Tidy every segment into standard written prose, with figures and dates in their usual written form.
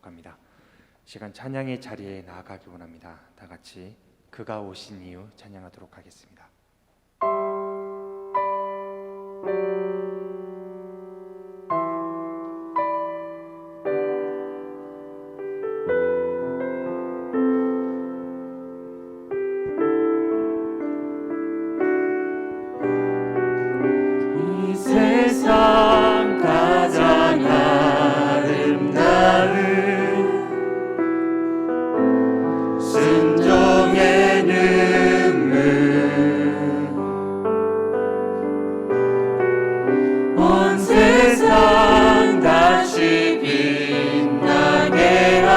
합니다. 시간 찬양의 자리에 나아가기 원합니다. 다 같이 그가 오신 이유 찬양하도록 하겠습니다. 세상 가장 아름다운 순종의 눈물 온 세상 다시 빛나게 한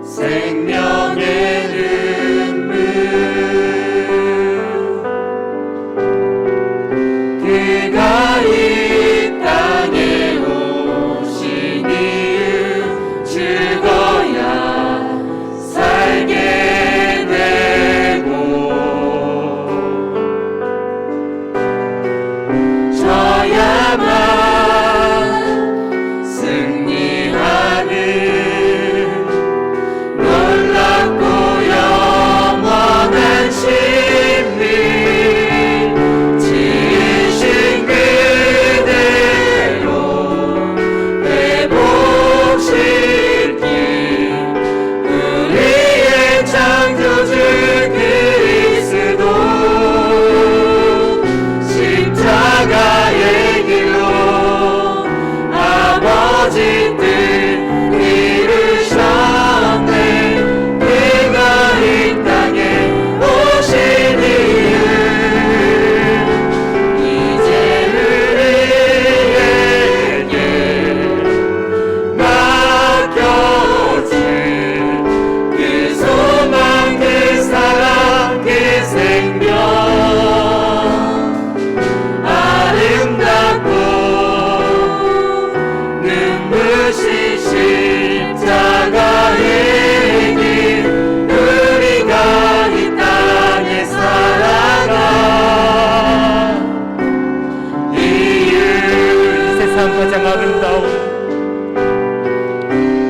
생명의 눈물 그가 이 땅에 오신 이유 죽어야 살게 되고 져야만 승리하는 놀랍고 영원한 신비 가장 아름다운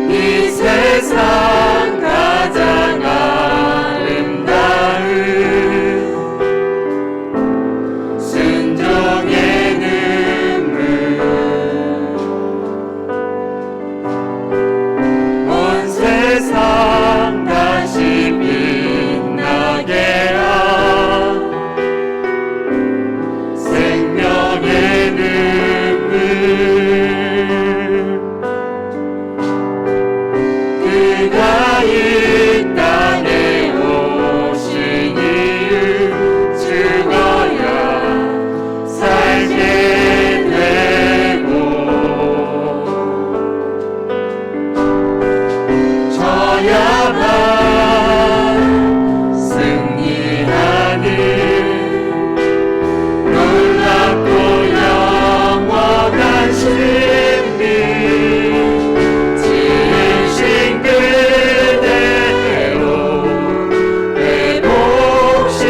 이 세상 가장 아름다운 순종의 눈물 온 세상 다시 빛나게 한 생명의 눈물 그가 이 땅에 오신 이유 죽어야 살게 되고 져야만 승리하는 놀랍고 영원한 신비 지으신 그대로 회복시킬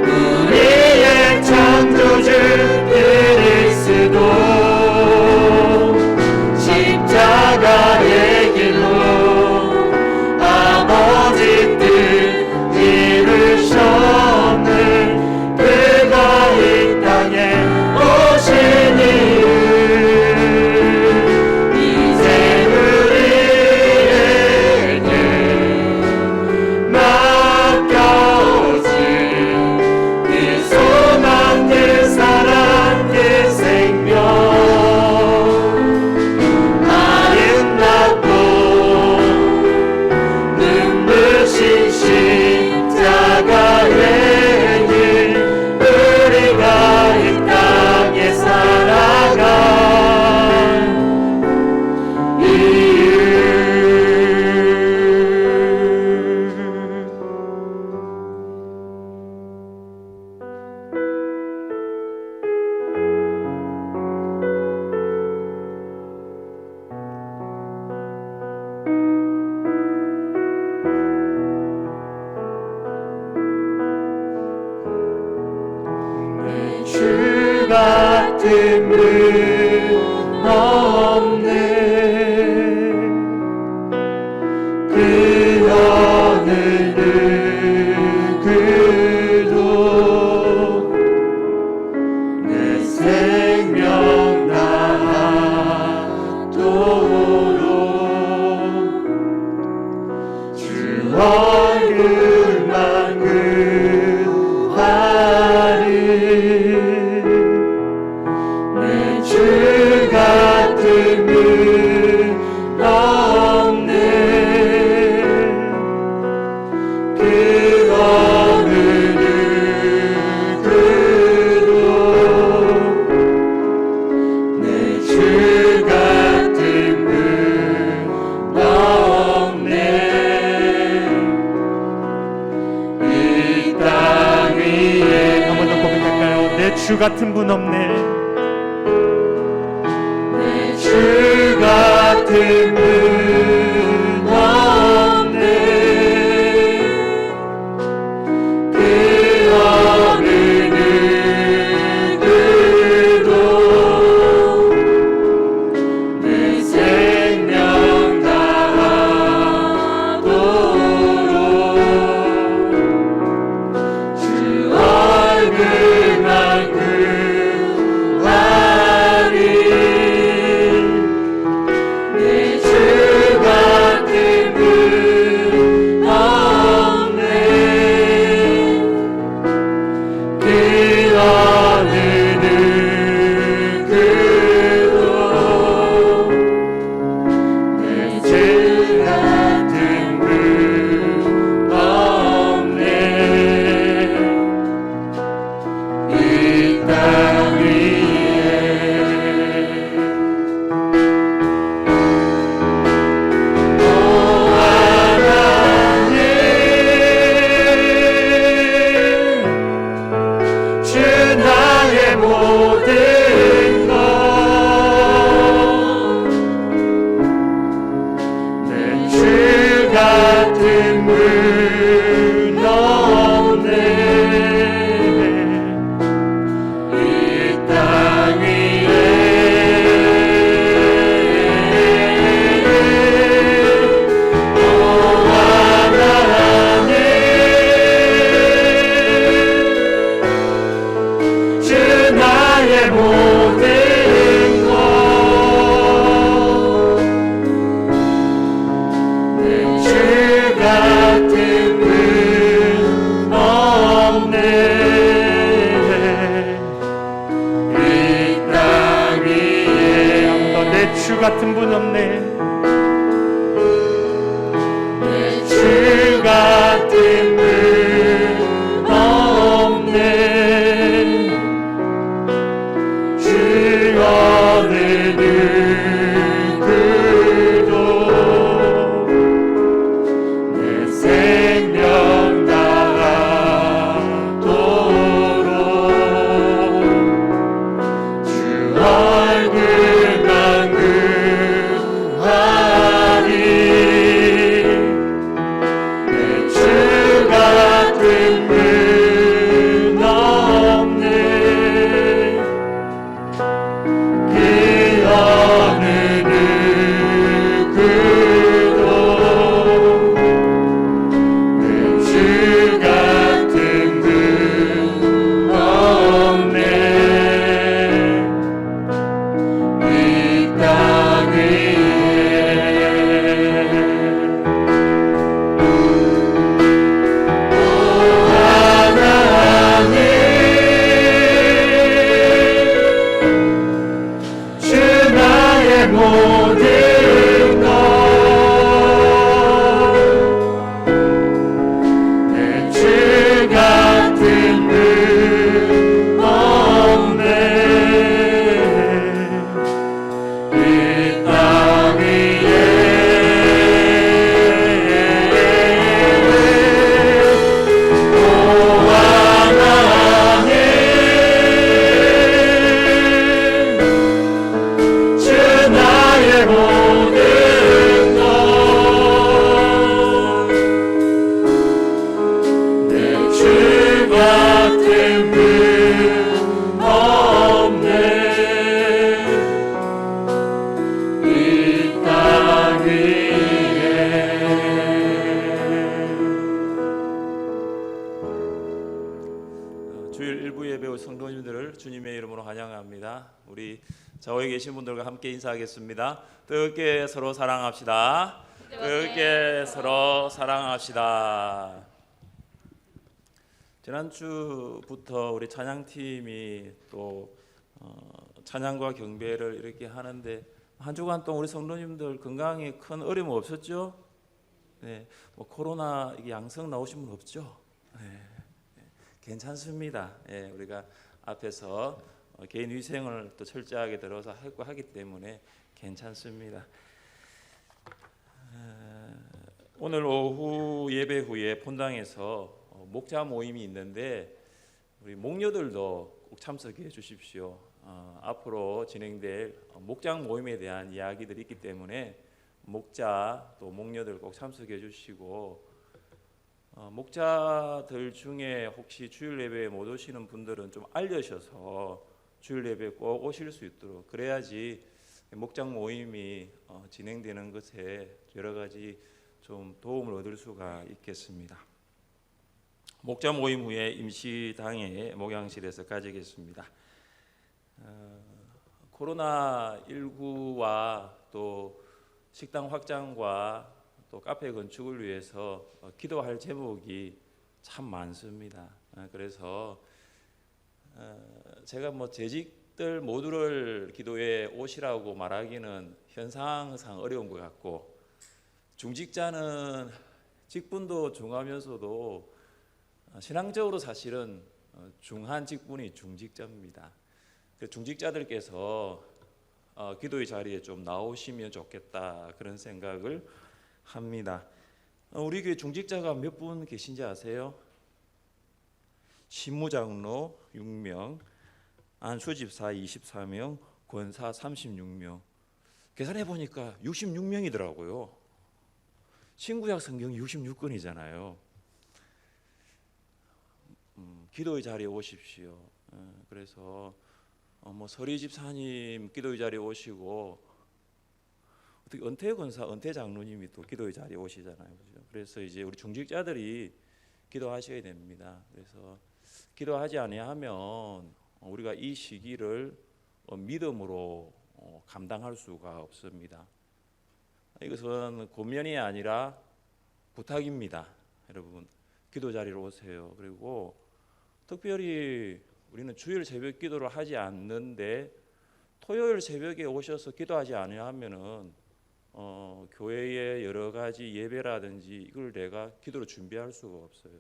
우리의 창조주 그리스도 십자가의 길로 아버지 뜻 이루셨네 그가 이 땅에 오신 이유 이제 우리에게 맡겨진 그 소망 그 사랑 그 생명 아름답고 눈부신 십자가의 길 우리가 이 땅에 살아가 이유 주 같은 분 주 같은 분 없네. 내 주 같은 분 없네. 그 어느 누구도 내 생명 다하도록 주 얼굴만 구하리. 내 주 같은 분 없네. 그 어느 누구도 내 주 같은 분 없네. 이 땅 위에 오 하나님, 주 나의 모든 것, 내 주 같은 분 없네. 이 땅 위에 오 하나님, 주 나의 모든 것, 내 주 같은 분 없네. 이 땅 위에 내 주 같은 분 없네. 내 주 같은 분 없네. 주 어느 누구도 내 생명 다하도록 주 얼굴만 구하리. 내 주 같은 분 없네. 그 어느 누구도 내 주 같은 분 없네. 이 땅 위에 오 하나님, 주 나의 모든 것, 내 주 같은 분 없네. 이 땅 위에 오 하나님, 주 나의 모든 것, 내 주 같은 분 없네. 이 땅 위에 주일 일부 예배 성도님들을 주님의 이름으로 환영합니다. 우리 좌우에 계신 분들과 함께 인사하겠습니다. 뜨겁게 서로 사랑합시다. 뜨겁게 서로 사랑합시다. 지난주부터 우리 찬양팀이 또 찬양과 경배를 이렇게 하는데 한 주간 동안 우리 성도님들 건강에 큰 어려움 없었죠? 네, 뭐 코로나 이게 양성 나오신 분 없죠? 네, 괜찮습니다. 예, 우리가 앞에서 개인 위생을 또 철저하게 들어서 하기 때문에 괜찮습니다. 오늘 오후 예배 후에 본당에서 목자 모임이 있는데 우리 목녀들도 꼭 참석해 주십시오. 앞으로 진행될 목장 모임에 대한 이야기들이 있기 때문에 목자 또 목녀들 꼭 참석해 주시고, 목자들 중에 혹시 주일 예배에 못 오시는 분들은 좀 알려셔서 주일 예배에 꼭 오실 수 있도록, 그래야지 목장 모임이 진행되는 것에 여러 가지 좀 도움을 얻을 수가 있겠습니다. 목자 모임 후에 임시당회 목양실에서 가지겠습니다. 코로나19와 또 식당 확장과 또 카페 건축을 위해서 기도할 제목이 참 많습니다. 그래서 제가 뭐 재직들 모두를 기도에 오시라고 말하기는 현상상 어려운 것 같고, 중직자는 직분도 중하면서도 신앙적으로 사실은 중한 직분이 중직자입니다. 그 중직자들께서 기도의 자리에 좀 나오시면 좋겠다, 그런 생각을 합니다. 우리 교회 중직자가 몇 분 계신지 아세요? 신무장로 6명, 안수집사 24명, 권사 36명. 계산해 보니까 66명이더라고요. 신구약 성경 66권이잖아요. 기도의 자리에 오십시오. 그래서 뭐 서리 집사님 기도의 자리에 오시고, 어떻게 은퇴 권사, 은퇴 장로님이 또 기도의 자리에 오시잖아요. 그죠? 그래서 이제 우리 중직자들이 기도하셔야 됩니다. 그래서 기도하지 아니하면 우리가 이 시기를 믿음으로 감당할 수가 없습니다. 이것은 권면이 아니라 부탁입니다. 여러분, 기도 자리로 오세요. 그리고 특별히 우리는 주일 새벽 기도를 하지 않는데 토요일 새벽에 오셔서 기도하지 않으면은 교회의 여러 가지 예배라든지 이걸 내가 기도로 준비할 수가 없어요.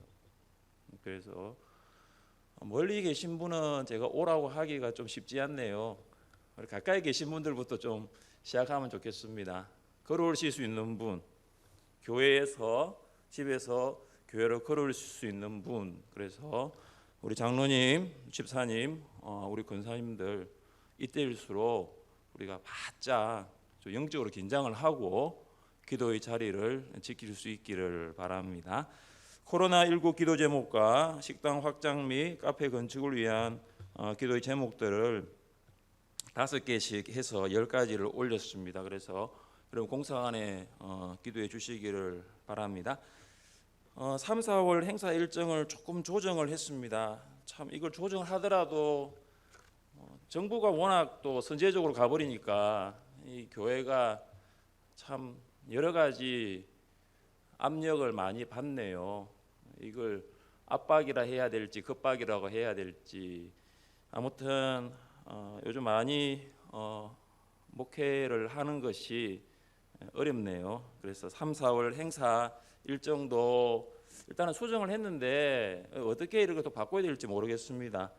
그래서 멀리 계신 분은 제가 오라고 하기가 좀 쉽지 않네요. 가까이 계신 분들부터 좀 시작하면 좋겠습니다. 걸어오실 수 있는 분, 교회에서 집에서 교회로 걸어올 수 있는 분, 그래서 우리 장로님, 집사님, 우리 권사님들 이때일수록 우리가 바짝 좀 영적으로 긴장을 하고 기도의 자리를 지킬 수 있기를 바랍니다. 코로나19 기도 제목과 식당 확장 및 카페 건축을 위한 기도의 제목들을 5개씩 해서 10가지를 올렸습니다. 그래서 여러분 공사관에 기도해 주시기를 바랍니다. 3, 4월 행사 일정을 조금 조정을 했습니다. 참 이걸 조정을 하더라도 정부가 워낙 또 선제적으로 가버리니까 이 교회가 참 여러 가지 압력을 많이 받네요. 이걸 압박이라 해야 될지 급박이라고 해야 될지, 아무튼 요즘 많이 목회를 하는 것이 어렵네요. 그래서 3, 4월 행사 일정도 일단은 수정을 했는데 어떻게 이렇게 또 바꿔야 될지 모르겠습니다.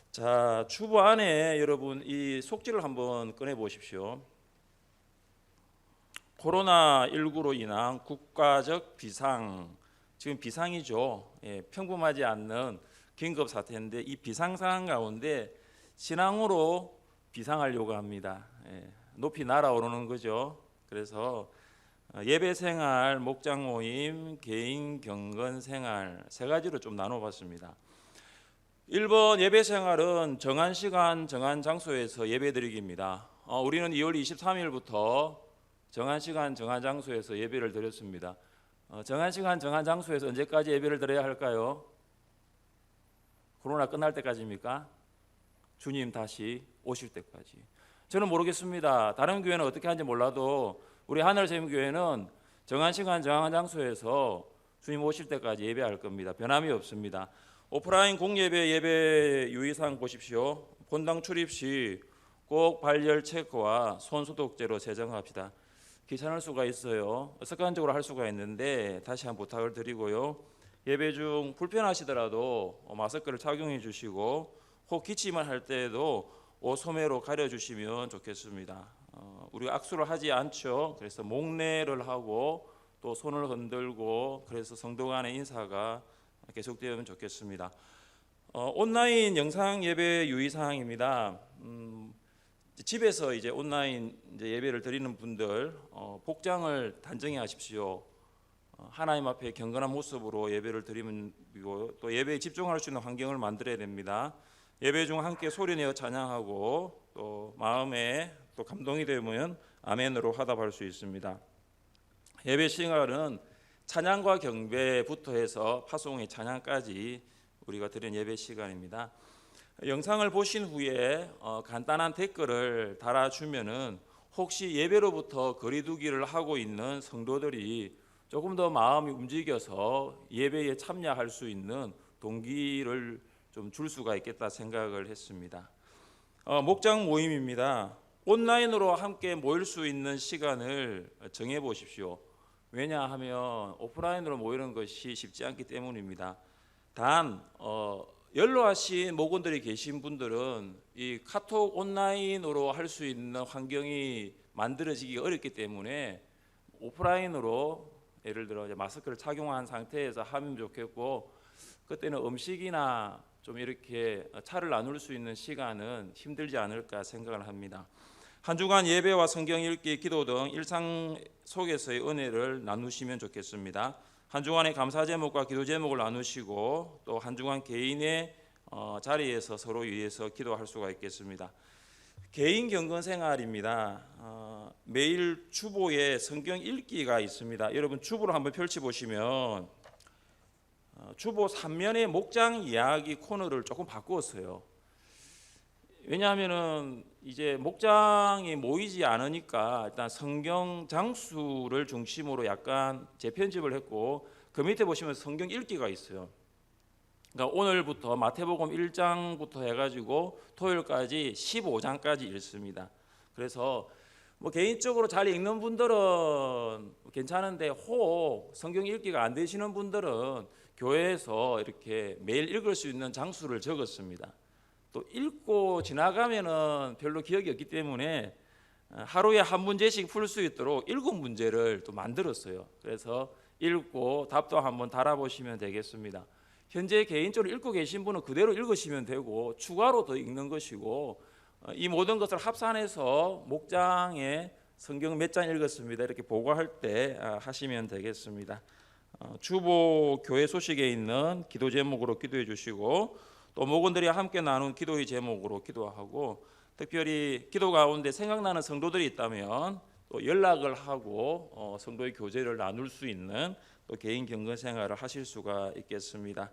자, 주보 안에 여러분 이 속지를 한번 꺼내 보십시오. 코로나19로 인한 국가적 비상, 지금 비상이죠. 평범하지 않는 긴급 사태인데 이 비상 상황 가운데 신앙으로 비상하려고 합니다. 높이 날아오르는 거죠. 그래서 예배 생활, 목장 모임, 개인 경건 생활 3가지로 좀 나눠봤습니다. 1번 예배 생활은 정한 시간, 정한 장소에서 예배 드리기입니다. 우리는 2월 23일부터 정한 시간, 정한 장소에서 예배를 드렸습니다. 정한 시간, 정한 장소에서 언제까지 예배를 드려야 할까요? 코로나 끝날 때까지입니까? 주님 다시 오실 때까지. 저는 모르겠습니다. 다른 교회는 어떻게 하는지 몰라도 우리 하늘샘교회는 정한 시간, 정한 장소에서 주님 오실 때까지 예배할 겁니다. 변함이 없습니다. 오프라인 공예배 예배 유의사항 보십시오. 본당 출입 시 꼭 발열 체크와 손 소독제로 세정합시다. 귀찮을 수가 있어요. 습관적으로 할 수가 있는데 다시 한번 부탁을 드리고요. 예배 중 불편하시더라도 마스크를 착용해 주시고 혹 기침을 할 때에도 옷 소매로 가려주시면 좋겠습니다. 우리가 악수를 하지 않죠. 그래서 목례를 하고 또 손을 흔들고, 그래서 성도 간의 인사가 계속되면 좋겠습니다. 온라인 영상 예배 유의 사항입니다. 집에서 이제 온라인 이제 예배를 드리는 분들 복장을 단정히 하십시오. 하나님 앞에 경건한 모습으로 예배를 드리면 또 예배에 집중할 수 있는 환경을 만들어야 됩니다. 예배 중 함께 소리내어 찬양하고 또 마음에 또 감동이 되면 아멘으로 화답할 수 있습니다. 예배 시간은 찬양과 경배부터 해서 파송의 찬양까지 우리가 드린 예배 시간입니다. 영상을 보신 후에 간단한 댓글을 달아주면은 혹시 예배로부터 거리두기를 하고 있는 성도들이 조금 더 마음이 움직여서 예배에 참여할 수 있는 동기를 좀 줄 수가 있겠다 생각을 했습니다. 목장 모임입니다. 온라인으로 함께 모일 수 있는 시간을 정해 보십시오. 왜냐하면 오프라인으로 모이는 것이 쉽지 않기 때문입니다. 단 연로하신 목원들이 계신 분들은 이 카톡 온라인으로 할 수 있는 환경이 만들어지기가 어렵기 때문에 오프라인으로 예를 들어 이제 마스크를 착용한 상태에서 하면 좋겠고, 그때는 음식이나 좀 이렇게 차를 나눌 수 있는 시간은 힘들지 않을까 생각을 합니다. 한 주간 예배와 성경 읽기, 기도 등 일상 속에서의 은혜를 나누시면 좋겠습니다. 한 주간의 감사 제목과 기도 제목을 나누시고 또 한 주간 개인의 자리에서 서로 위해서 기도할 수가 있겠습니다. 개인 경건 생활입니다. 매일 주보에 성경 읽기가 있습니다. 여러분 주보를 한번 펼쳐 보시면 주보 3면의 목장 이야기 코너를 조금 바꾸었어요. 왜냐하면은 이제 목장이 모이지 않으니까 일단 성경 장수를 중심으로 약간 재편집을 했고, 그 밑에 보시면 성경 읽기가 있어요. 그러니까 오늘부터 마태복음 1장부터 해가지고 토요일까지 15장까지 읽습니다. 그래서 뭐 개인적으로 잘 읽는 분들은 괜찮은데 혹 성경 읽기가 안 되시는 분들은 교회에서 이렇게 매일 읽을 수 있는 장수를 적었습니다. 또 읽고 지나가면은 별로 기억이 없기 때문에 하루에 한 문제씩 풀 수 있도록 7문제를 또 만들었어요. 그래서 읽고 답도 한번 달아보시면 되겠습니다. 현재 개인적으로 읽고 계신 분은 그대로 읽으시면 되고 추가로 더 읽는 것이고, 이 모든 것을 합산해서 목장에 성경 몇 장 읽었습니다 이렇게 보고할 때 하시면 되겠습니다. 주보 교회 소식에 있는 기도 제목으로 기도해 주시고, 또 목원들이 함께 나눈 기도의 제목으로 기도하고, 특별히 기도 가운데 생각나는 성도들이 있다면 또 연락을 하고 성도의 교제를 나눌 수 있는 또 개인 경건 생활을 하실 수가 있겠습니다.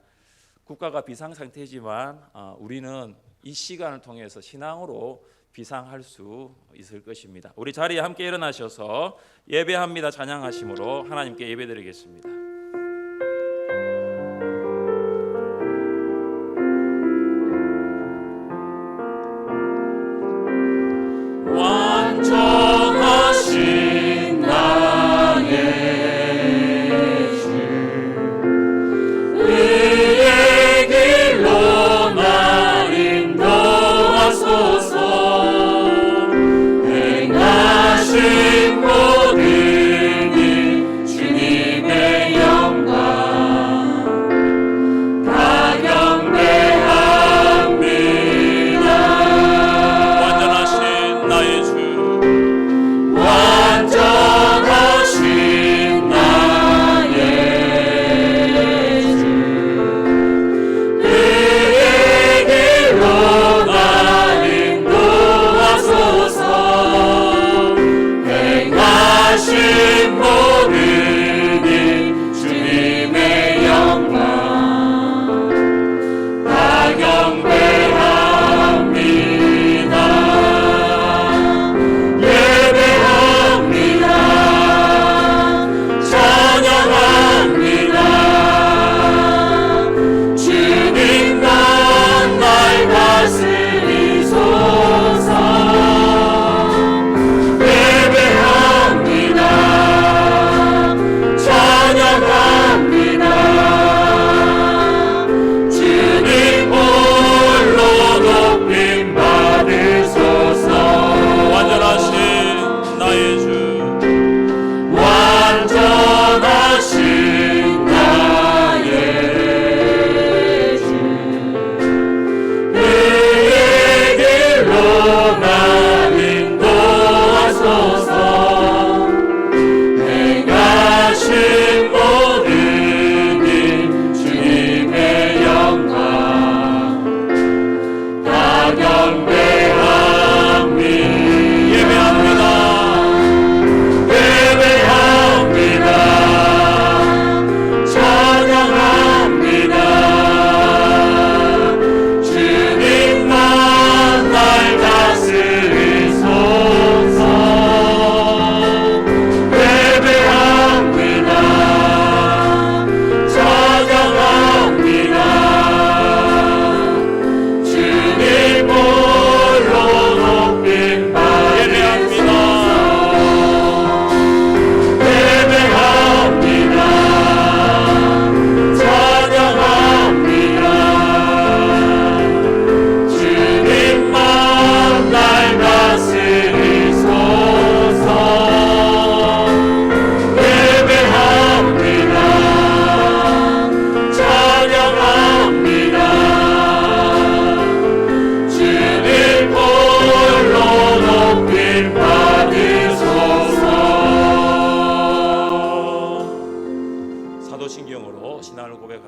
국가가 비상 상태지만 우리는 이 시간을 통해서 신앙으로 비상할 수 있을 것입니다. 우리 자리에 함께 일어나셔서 예배합니다 찬양하심으로 하나님께 예배드리겠습니다. 완전하신 나의 주, 의의 길로 날 인도하소서. 행하신 모든 일 주님의 영광 다 경배합니다. 완전하신 나의 주, 완전하신 나의 주, 의의 길로 날 인도하소서. 행하신 모든 일 주님의 영광 다 경배합니다. 예배합니다. 찬양합니다. 주님만 날 다스리소서. 예배합니다.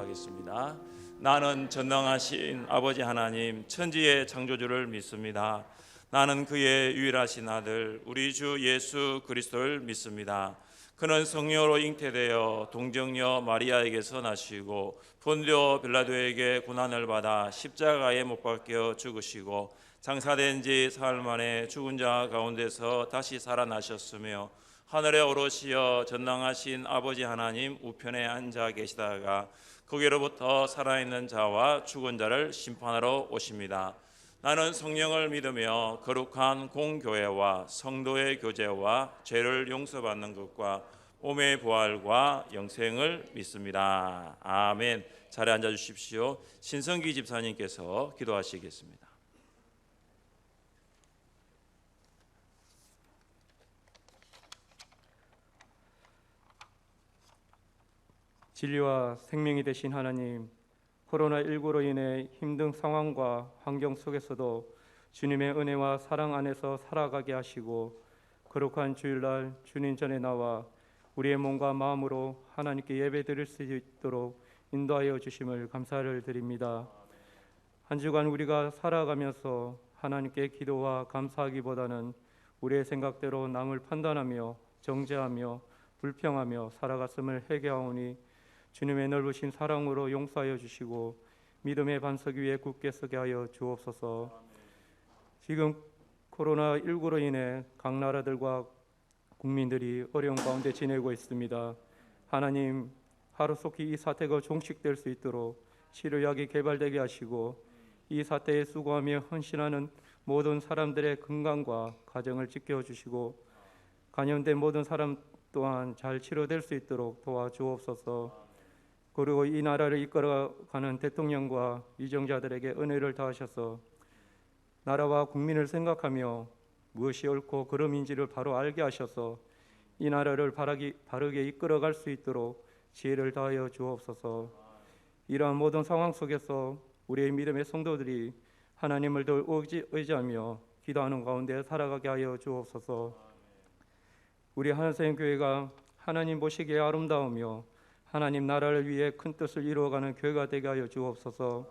기도하겠습니다. 나는 전능하신 아버지 하나님 천지의 창조주를 믿습니다. 나는 그의 유일하신 아들 우리 주 예수 그리스도를 믿습니다. 그는 성령으로 잉태되어 동정녀 마리아에게서 나시고 본디오 빌라도에게 고난을 받아 십자가에 못 박혀 죽으시고 장사된 지 사흘 만에 죽은 자 가운데서 다시 살아나셨으며 하늘에 오르시어 전능하신 아버지 하나님 우편에 앉아 계시다가 거기로부터 살아있는 자와 죽은 자를 심판하러 오십니다. 나는 성령을 믿으며 거룩한 공교회와 성도의 교제와 죄를 용서받는 것과 몸의 부활과 영생을 믿습니다. 아멘. 자리에 앉아 주십시오. 신성기 집사님께서 기도하시겠습니다. 진리와 생명이 되신 하나님, 코로나19로 인해 힘든 상황과 환경 속에서도 주님의 은혜와 사랑 안에서 살아가게 하시고 거룩한 주일날 주님 전에 나와 우리의 몸과 마음으로 하나님께 예배드릴 수 있도록 인도하여 주심을 감사를 드립니다. 한 주간 우리가 살아가면서 하나님께 기도와 감사하기보다는 우리의 생각대로 남을 판단하며 정죄하며 불평하며 살아갔음을 회개하오니 주님의 넓으신 사랑으로 용서하여 주시고 믿음의 반석 위에 굳게 서게 하여 주옵소서. 지금 코로나19로 인해 각 나라들과 국민들이 어려운 가운데 지내고 있습니다. 하나님, 하루속히 이 사태가 종식될 수 있도록 치료약이 개발되게 하시고 이 사태에 수고하며 헌신하는 모든 사람들의 건강과 가정을 지켜주시고 감염된 모든 사람 또한 잘 치료될 수 있도록 도와주옵소서. 그리고 이 나라를 이끌어가는 대통령과 위정자들에게 은혜를 다하셔서 나라와 국민을 생각하며 무엇이 옳고 그름인지를 바로 알게 하셔서 이 나라를 바르게 이끌어갈 수 있도록 지혜를 다하여 주옵소서. 이러한 모든 상황 속에서 우리의 믿음의 성도들이 하나님을 더 의지하며 기도하는 가운데 살아가게 하여 주옵소서. 우리 하나님 교회가 하나님 보시기에 아름다우며 하나님 나라를 위해 큰 뜻을 이루어가는 교회가 되게 하여 주옵소서.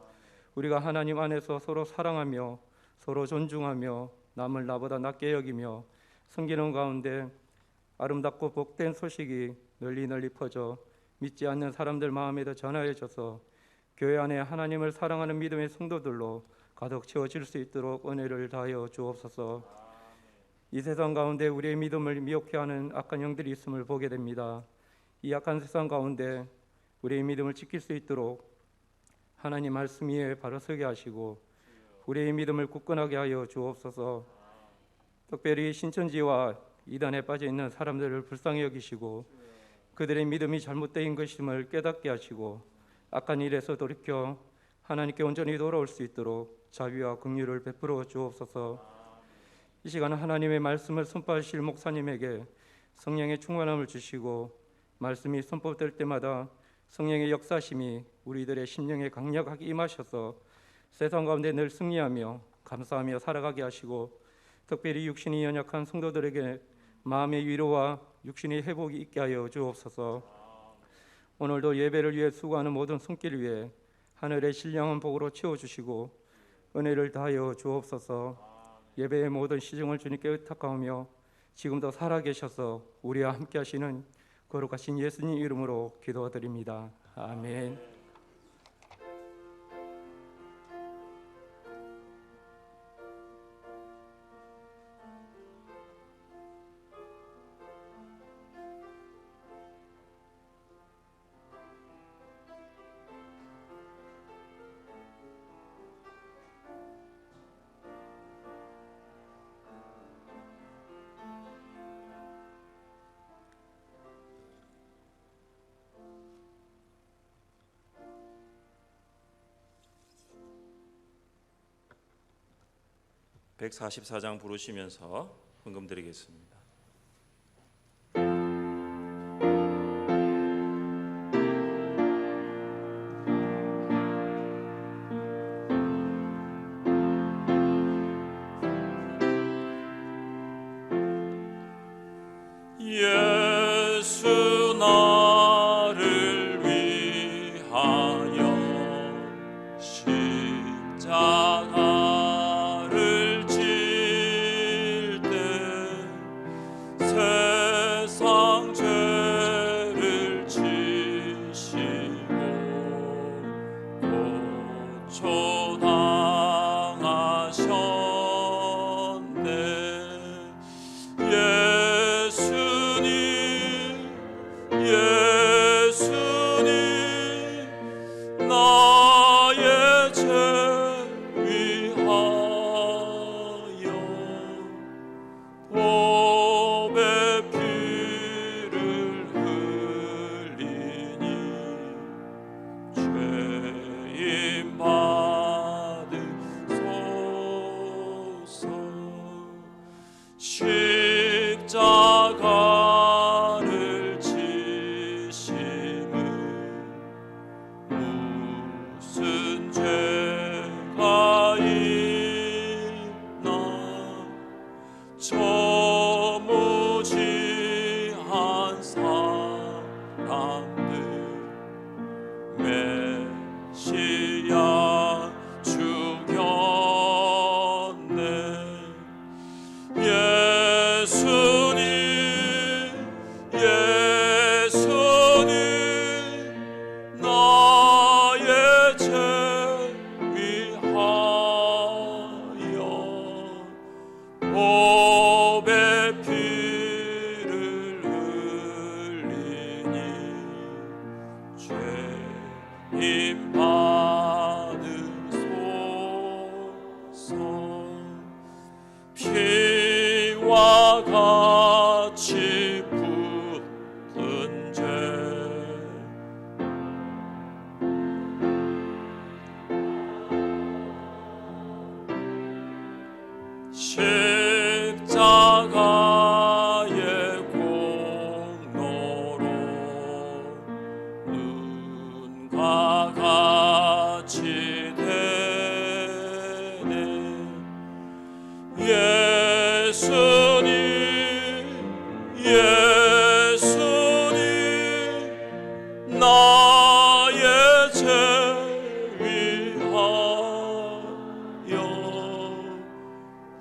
우리가 하나님 안에서 서로 사랑하며 서로 존중하며 남을 나보다 낮게 여기며 섬기는 가운데 아름답고 복된 소식이 널리 퍼져 믿지 않는 사람들 마음에도 전하여져서 교회 안에 하나님을 사랑하는 믿음의 성도들로 가득 채워질 수 있도록 은혜를 다하여 주옵소서. 이 세상 가운데 우리의 믿음을 미혹해하는 악한 영들이 있음을 보게 됩니다. 이 악한 세상 가운데 우리의 믿음을 지킬 수 있도록 하나님 말씀 위에 바로 서게 하시고 우리의 믿음을 굳건하게 하여 주옵소서. 특별히 신천지와 이단에 빠져 있는 사람들을 불쌍히 여기시고 그들의 믿음이 잘못된 것임을 깨닫게 하시고 악한 일에서 돌이켜 하나님께 온전히 돌아올 수 있도록 자비와 긍휼을 베풀어 주옵소서. 이 시간 하나님의 말씀을 선포하실 목사님에게 성령의 충만함을 주시고 말씀이 선포될 때마다 성령의 역사심이 우리들의 심령에 강력하게 임하셔서 세상 가운데 늘 승리하며 감사하며 살아가게 하시고 특별히 육신이 연약한 성도들에게 마음의 위로와 육신의 회복이 있게 하여 주옵소서. 오늘도 예배를 위해 수고하는 모든 손길 위에 하늘의 신령한 복으로 채워주시고 은혜를 다하여 주옵소서. 예배의 모든 시중을 주님께 의탁하며 지금도 살아계셔서 우리와 함께 하시는 거룩하신 예수님 이름으로 기도드립니다. 아멘. (144장) 부르시면서 헌금 드리겠습니다. 예수 나를 위하여 같이 붙은 죄 십자가의 공로로 눈과 같이 되네 예수님 예수님 나의 죄 위하여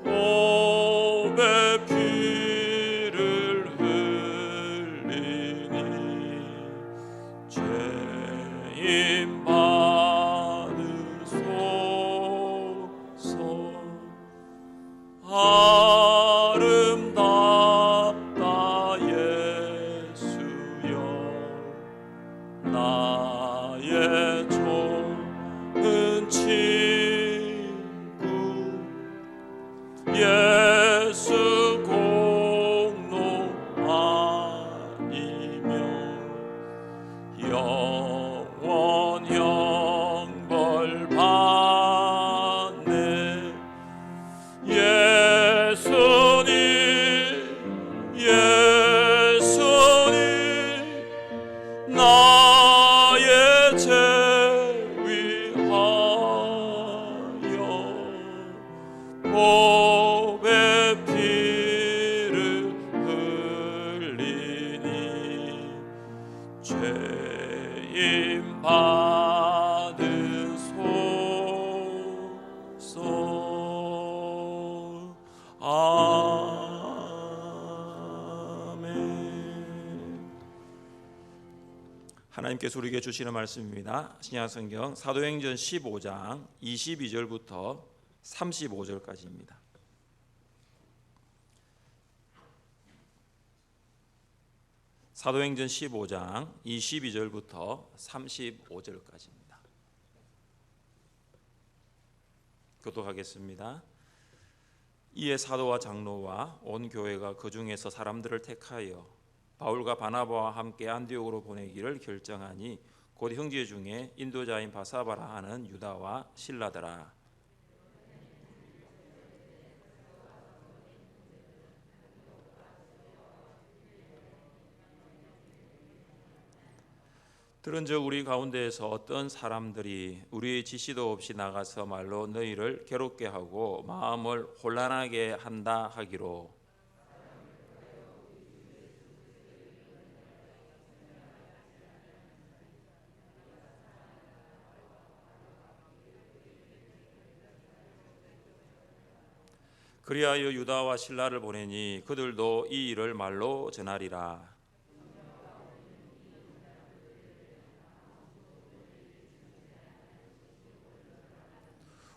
몸에 피를 흘리니 죄인 받으소서 아름답다 예수여 나의 좋은 친구 예수 공로 아니면 영원 형벌 받네 예수님 예수님 나의 죄 위하여 몸에 피를 흘리니 죄인 받으소서 아멘. 하나님께서 우리에게 주시는 말씀입니다. 신약성경 사도행전 15장 22절부터 35절까지입니다. 사도행전 15장 22절부터 35절까지입니다. 교독하겠습니다. 이에 사도와 장로와 온 교회가 그 중에서 사람들을 택하여 바울과 바나바와 함께 안디옥으로 보내기를 결정하니 곧 형제 중에 인도자인 바사바라 하는 유다와 실라더라. 들은즉 우리 가운데에서 어떤 사람들이 우리의 지시도 없이 나가서 말로 너희를 괴롭게 하고 마음을 혼란하게 한다 하기로 그리하여 유다와 실라를 보내니 그들도 이 일을 말로 전하리라.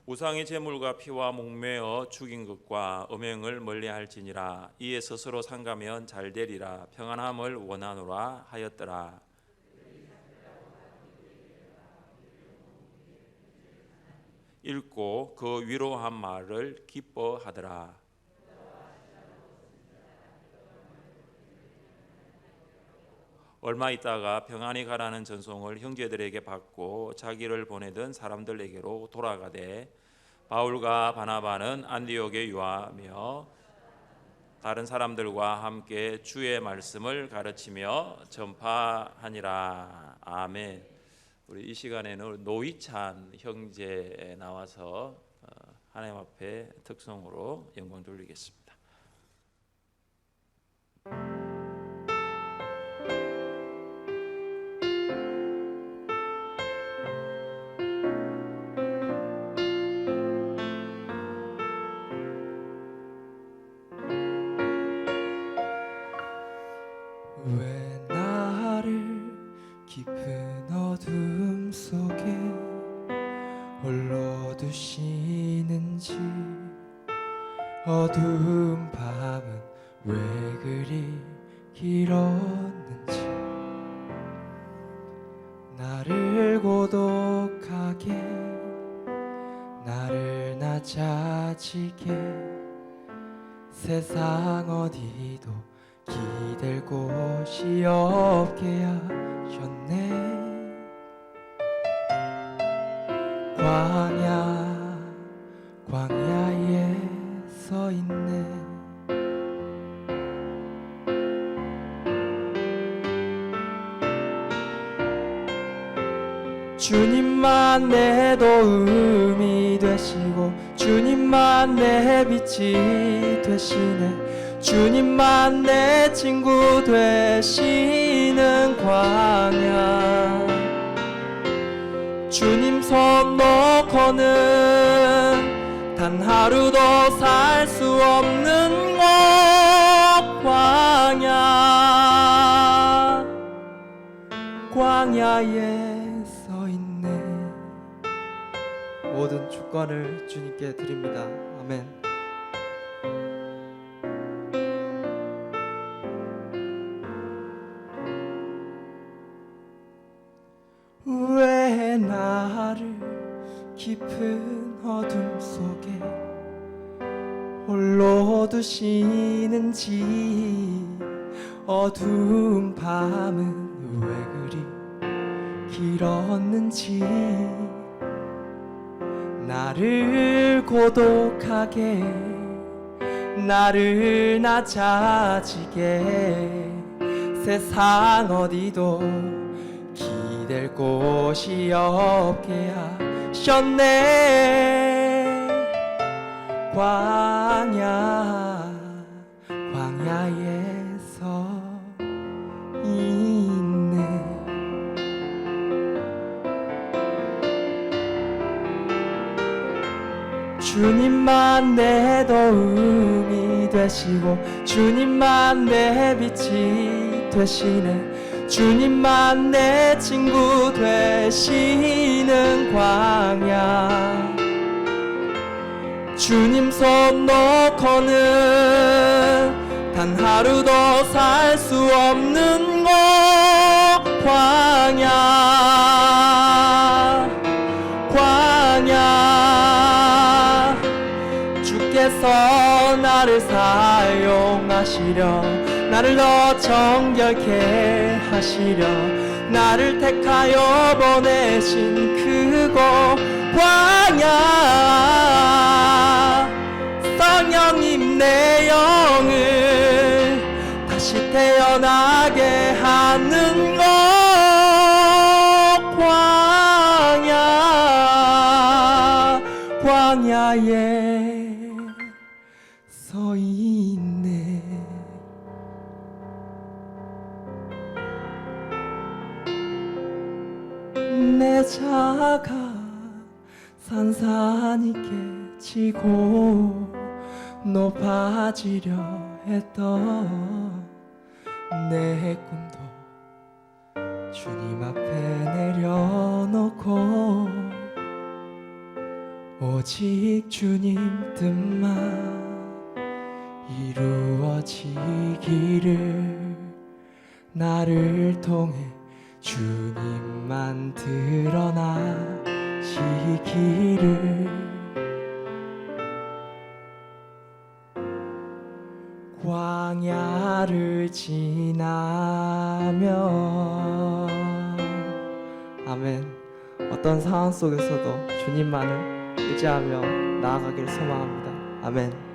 우상의 제물과 피와 목매어 죽인 것과 음행을 멀리할지니라. 이에 스스로 상가면 잘 되리라. 평안함을 원하노라 하였더라. 읽고 그 위로한 말을 기뻐하더라. 얼마 있다가 평안히 가라는 전송을 형제들에게 받고 자기를 보내던 사람들에게로 돌아가되 바울과 바나바는 안디옥에 유하며 다른 사람들과 함께 주의 말씀을 가르치며 전파하니라. 아멘. 우리 이 시간에는 노희찬 형제 나와서 하나님 앞에 특성으로 영광 돌리겠습니다. 왜 나를 깊은 어둠 속에 홀로 두시는지 어두운 밤은 왜 그리 길었는지 나를 고독하게 나를 낮아지게 세상 어디도 기댈 곳이 없게 하셨네. 광야에 서 있네. 주님만 내 도움이 되시고 주님만 내 빛이 되시네. 주님만 내 친구 되시는 광야. 주님 손 놓고는 단 하루도 살 수 없는 곳 광야. 광야에 서 있네. 모든 주권을 주님께 드립니다. 아멘. 왜 나를 깊은 어둠 속에 홀로 두시는지. 어두운 밤은 왜 그리 길었는지. 나를 고독하게 나를 낮아지게 세상 어디도 기댈 곳이 없게 하셨네. 광야에 서 있네. 주님만 내 도움이 되시고 주님만 내 빛이 되시네. 주님만 내 친구 되시는 광야. 주님 손 놓고는 단 하루도 살 수 없는 곳 광야. 주께서 나를 사용하시려 나를 더 정결케 하시려 나를 택하여 보내신 그곳 광야. 성령님 내 영을 다시 태어나게 하는 곳 광야에 서 있네. 내 자가 산산이 깨지고 높아지려 했던 내 꿈도 주님 앞에 내려놓고 오직 주님 뜻만 이루어지기를 나를 통해 주님만 드러나시기를. 광야를 지나며 아멘. 어떤 상황 속에서도 주님만을 의지하며 나아가길 소망합니다. 아멘.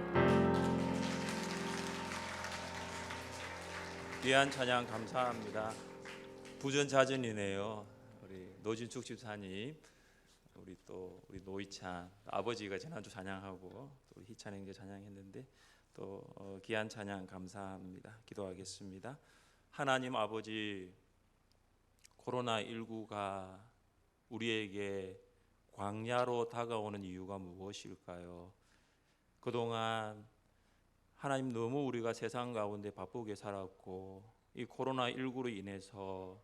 귀한 찬양 감사합니다. 부전자전이네요. 우리 노진축 집사님, 우리 노희찬 아버지가 지난주 찬양하고 또 희찬 형제 찬양했는데 또 귀한 찬양 감사합니다. 기도하겠습니다. 하나님 아버지, 코로나19가 우리에게 광야로 다가오는 이유가 무엇일까요? 그동안 하나님 너무 우리가 세상 가운데 바쁘게 살았고 이 코로나19로 인해서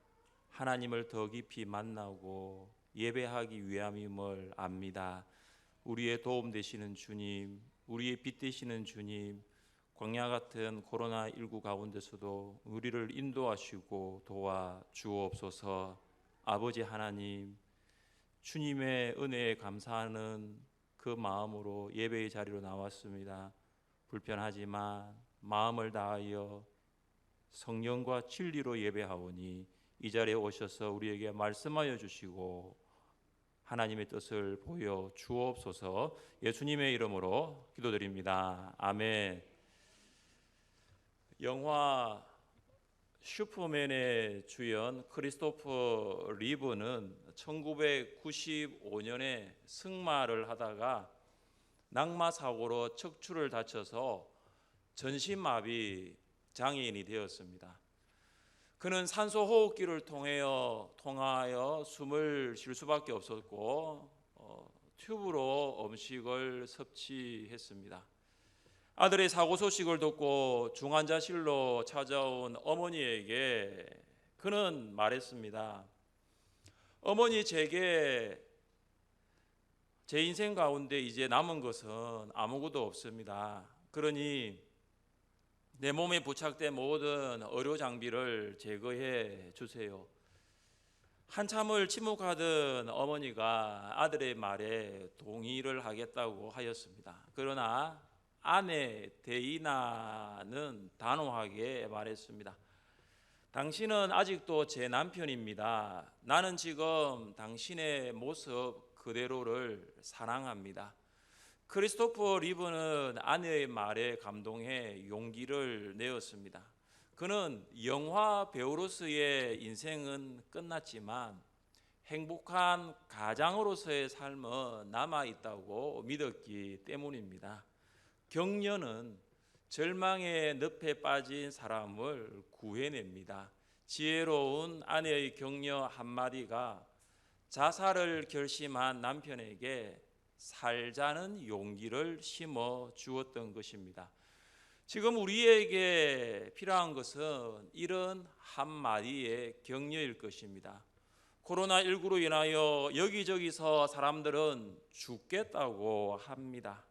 하나님을 더 깊이 만나고 예배하기 위함임을 압니다. 우리의 도움 되시는 주님, 우리의 빛 되시는 주님, 광야 같은 코로나19 가운데서도 우리를 인도하시고 도와 주옵소서. 아버지 하나님, 주님의 은혜에 감사하는 그 마음으로 예배의 자리로 나왔습니다. 불편하지만 마음을 다하여 성령과 진리로 예배하오니 이 자리에 오셔서 우리에게 말씀하여 주시고 하나님의 뜻을 보여 주옵소서. 예수님의 이름으로 기도드립니다. 아멘. 영화 슈퍼맨의 주연 크리스토퍼 리브는 1995년에 승마를 하다가 낙마 사고로 척추를 다쳐서 전신마비 장애인이 되었습니다. 그는 산소 호흡기를 통하여 숨을 쉴 수밖에 없었고 튜브로 음식을 섭취했습니다. 아들의 사고 소식을 듣고 중환자실로 찾아온 어머니에게 그는 말했습니다. 어머니, 제게 제 인생 가운데 이제 남은 것은 아무것도 없습니다. 그러니 내 몸에 부착된 모든 의료 장비를 제거해 주세요. 한참을 침묵하던 어머니가 아들의 말에 동의를 하겠다고 하였습니다. 그러나 아내 데이나는 단호하게 말했습니다. 당신은 아직도 제 남편입니다. 나는 지금 당신의 모습 그대로를 사랑합니다. 크리스토퍼 리브는 아내의 말에 감동해 용기를 내었습니다. 그는 영화 배우로서의 인생은 끝났지만 행복한 가장으로서의 삶은 남아있다고 믿었기 때문입니다. 격려는 절망의 늪에 빠진 사람을 구해냅니다. 지혜로운 아내의 격려 한마디가 자살을 결심한 남편에게 살자는 용기를 심어 주었던 것입니다. 지금 우리에게 필요한 것은 이런 한마디의 격려일 것입니다. 코로나19로 인하여 여기저기서 사람들은 죽겠다고 합니다.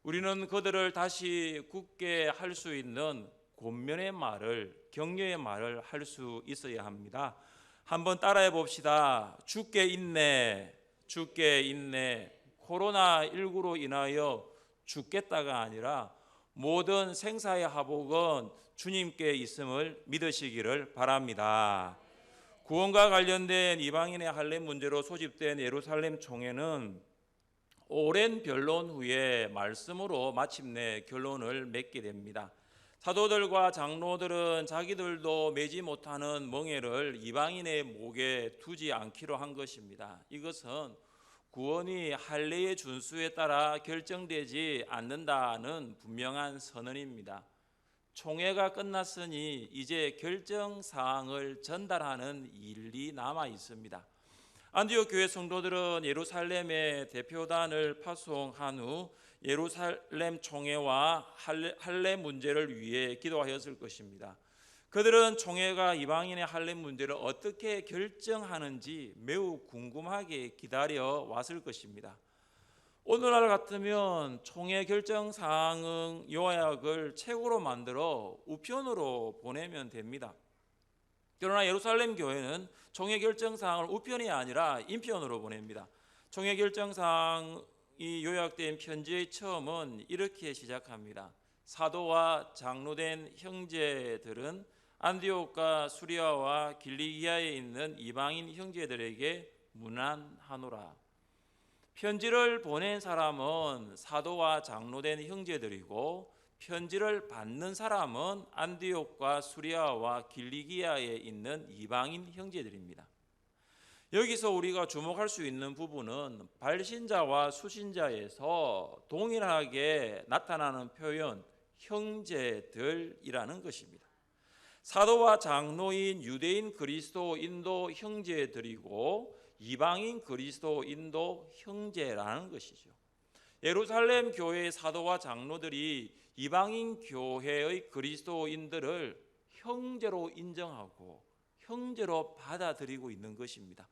우리는 그들을 다시 굳게 할 수 있는 권면의 말을, 격려의 말을 할 수 있어야 합니다. 한번 따라해 봅시다. 죽게 있네, 죽게 있네. 코로나19로 인하여 죽겠다가 아니라 모든 생사의 하복은 주님께 있음을 믿으시기를 바랍니다. 구원과 관련된 이방인의 할례 문제로 소집된 예루살렘 총회는 오랜 변론 후에 말씀으로 마침내 결론을 맺게 됩니다. 사도들과 장로들은 자기들도 매지 못하는 멍에를 이방인의 목에 두지 않기로 한 것입니다. 이것은 구원이 할례의 준수에 따라 결정되지 않는다는 분명한 선언입니다. 총회가 끝났으니 이제 결정 사항을 전달하는 일이 남아 있습니다. 안디옥 교회 성도들은 예루살렘에 대표단을 파송한 후 예루살렘 총회와 할례 문제를 위해 기도하였을 것입니다. 그들은 총회가 이방인의 할례 문제를 어떻게 결정하는지 매우 궁금하게 기다려 왔을 것입니다. 오늘날 같으면 총회 결정 사항 요약을 책으로 만들어 우편으로 보내면 됩니다. 그러나 예루살렘 교회는 총회 결정 사항을 우편이 아니라 인편으로 보냅니다. 총회 결정 사항이 요약된 편지의 처음은 이렇게 시작합니다. 사도와 장로된 형제들은 안디옥과 수리아와 길리기아에 있는 이방인 형제들에게 문안하노라. 편지를 보낸 사람은 사도와 장로된 형제들이고 편지를 받는 사람은 안디옥과 수리아와 길리기아에 있는 이방인 형제들입니다. 여기서 우리가 주목할 수 있는 부분은 발신자와 수신자에서 동일하게 나타나는 표현 형제들이라는 것입니다. 사도와 장로인 유대인 그리스도인도 형제들이고 이방인 그리스도인도 형제라는 것이죠. 예루살렘 교회의 사도와 장로들이 이방인 교회의 그리스도인들을 형제로 인정하고 형제로 받아들이고 있는 것입니다.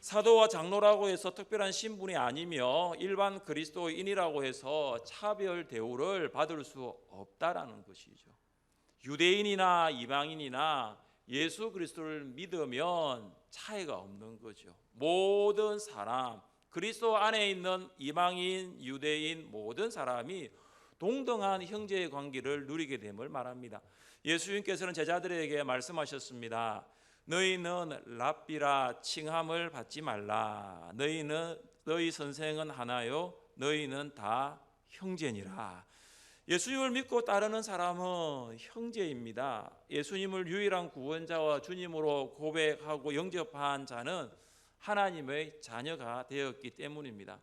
사도와 장로라고 해서 특별한 신분이 아니며 일반 그리스도인이라고 해서 차별 대우를 받을 수 없다라는 것이죠. 유대인이나 이방인이나 예수 그리스도를 믿으면 차이가 없는 거죠. 모든 사람, 그리스도 안에 있는 이방인, 유대인 모든 사람이 동등한 형제의 관계를 누리게 됨을 말합니다. 예수님께서는 제자들에게 말씀하셨습니다. 너희는 랍비라 칭함을 받지 말라. 너희 선생은 하나요 너희는 다 형제니라. 예수님을 믿고 따르는 사람은 형제입니다. 예수님을 유일한 구원자와 주님으로 고백하고 영접한 자는 하나님의 자녀가 되었기 때문입니다.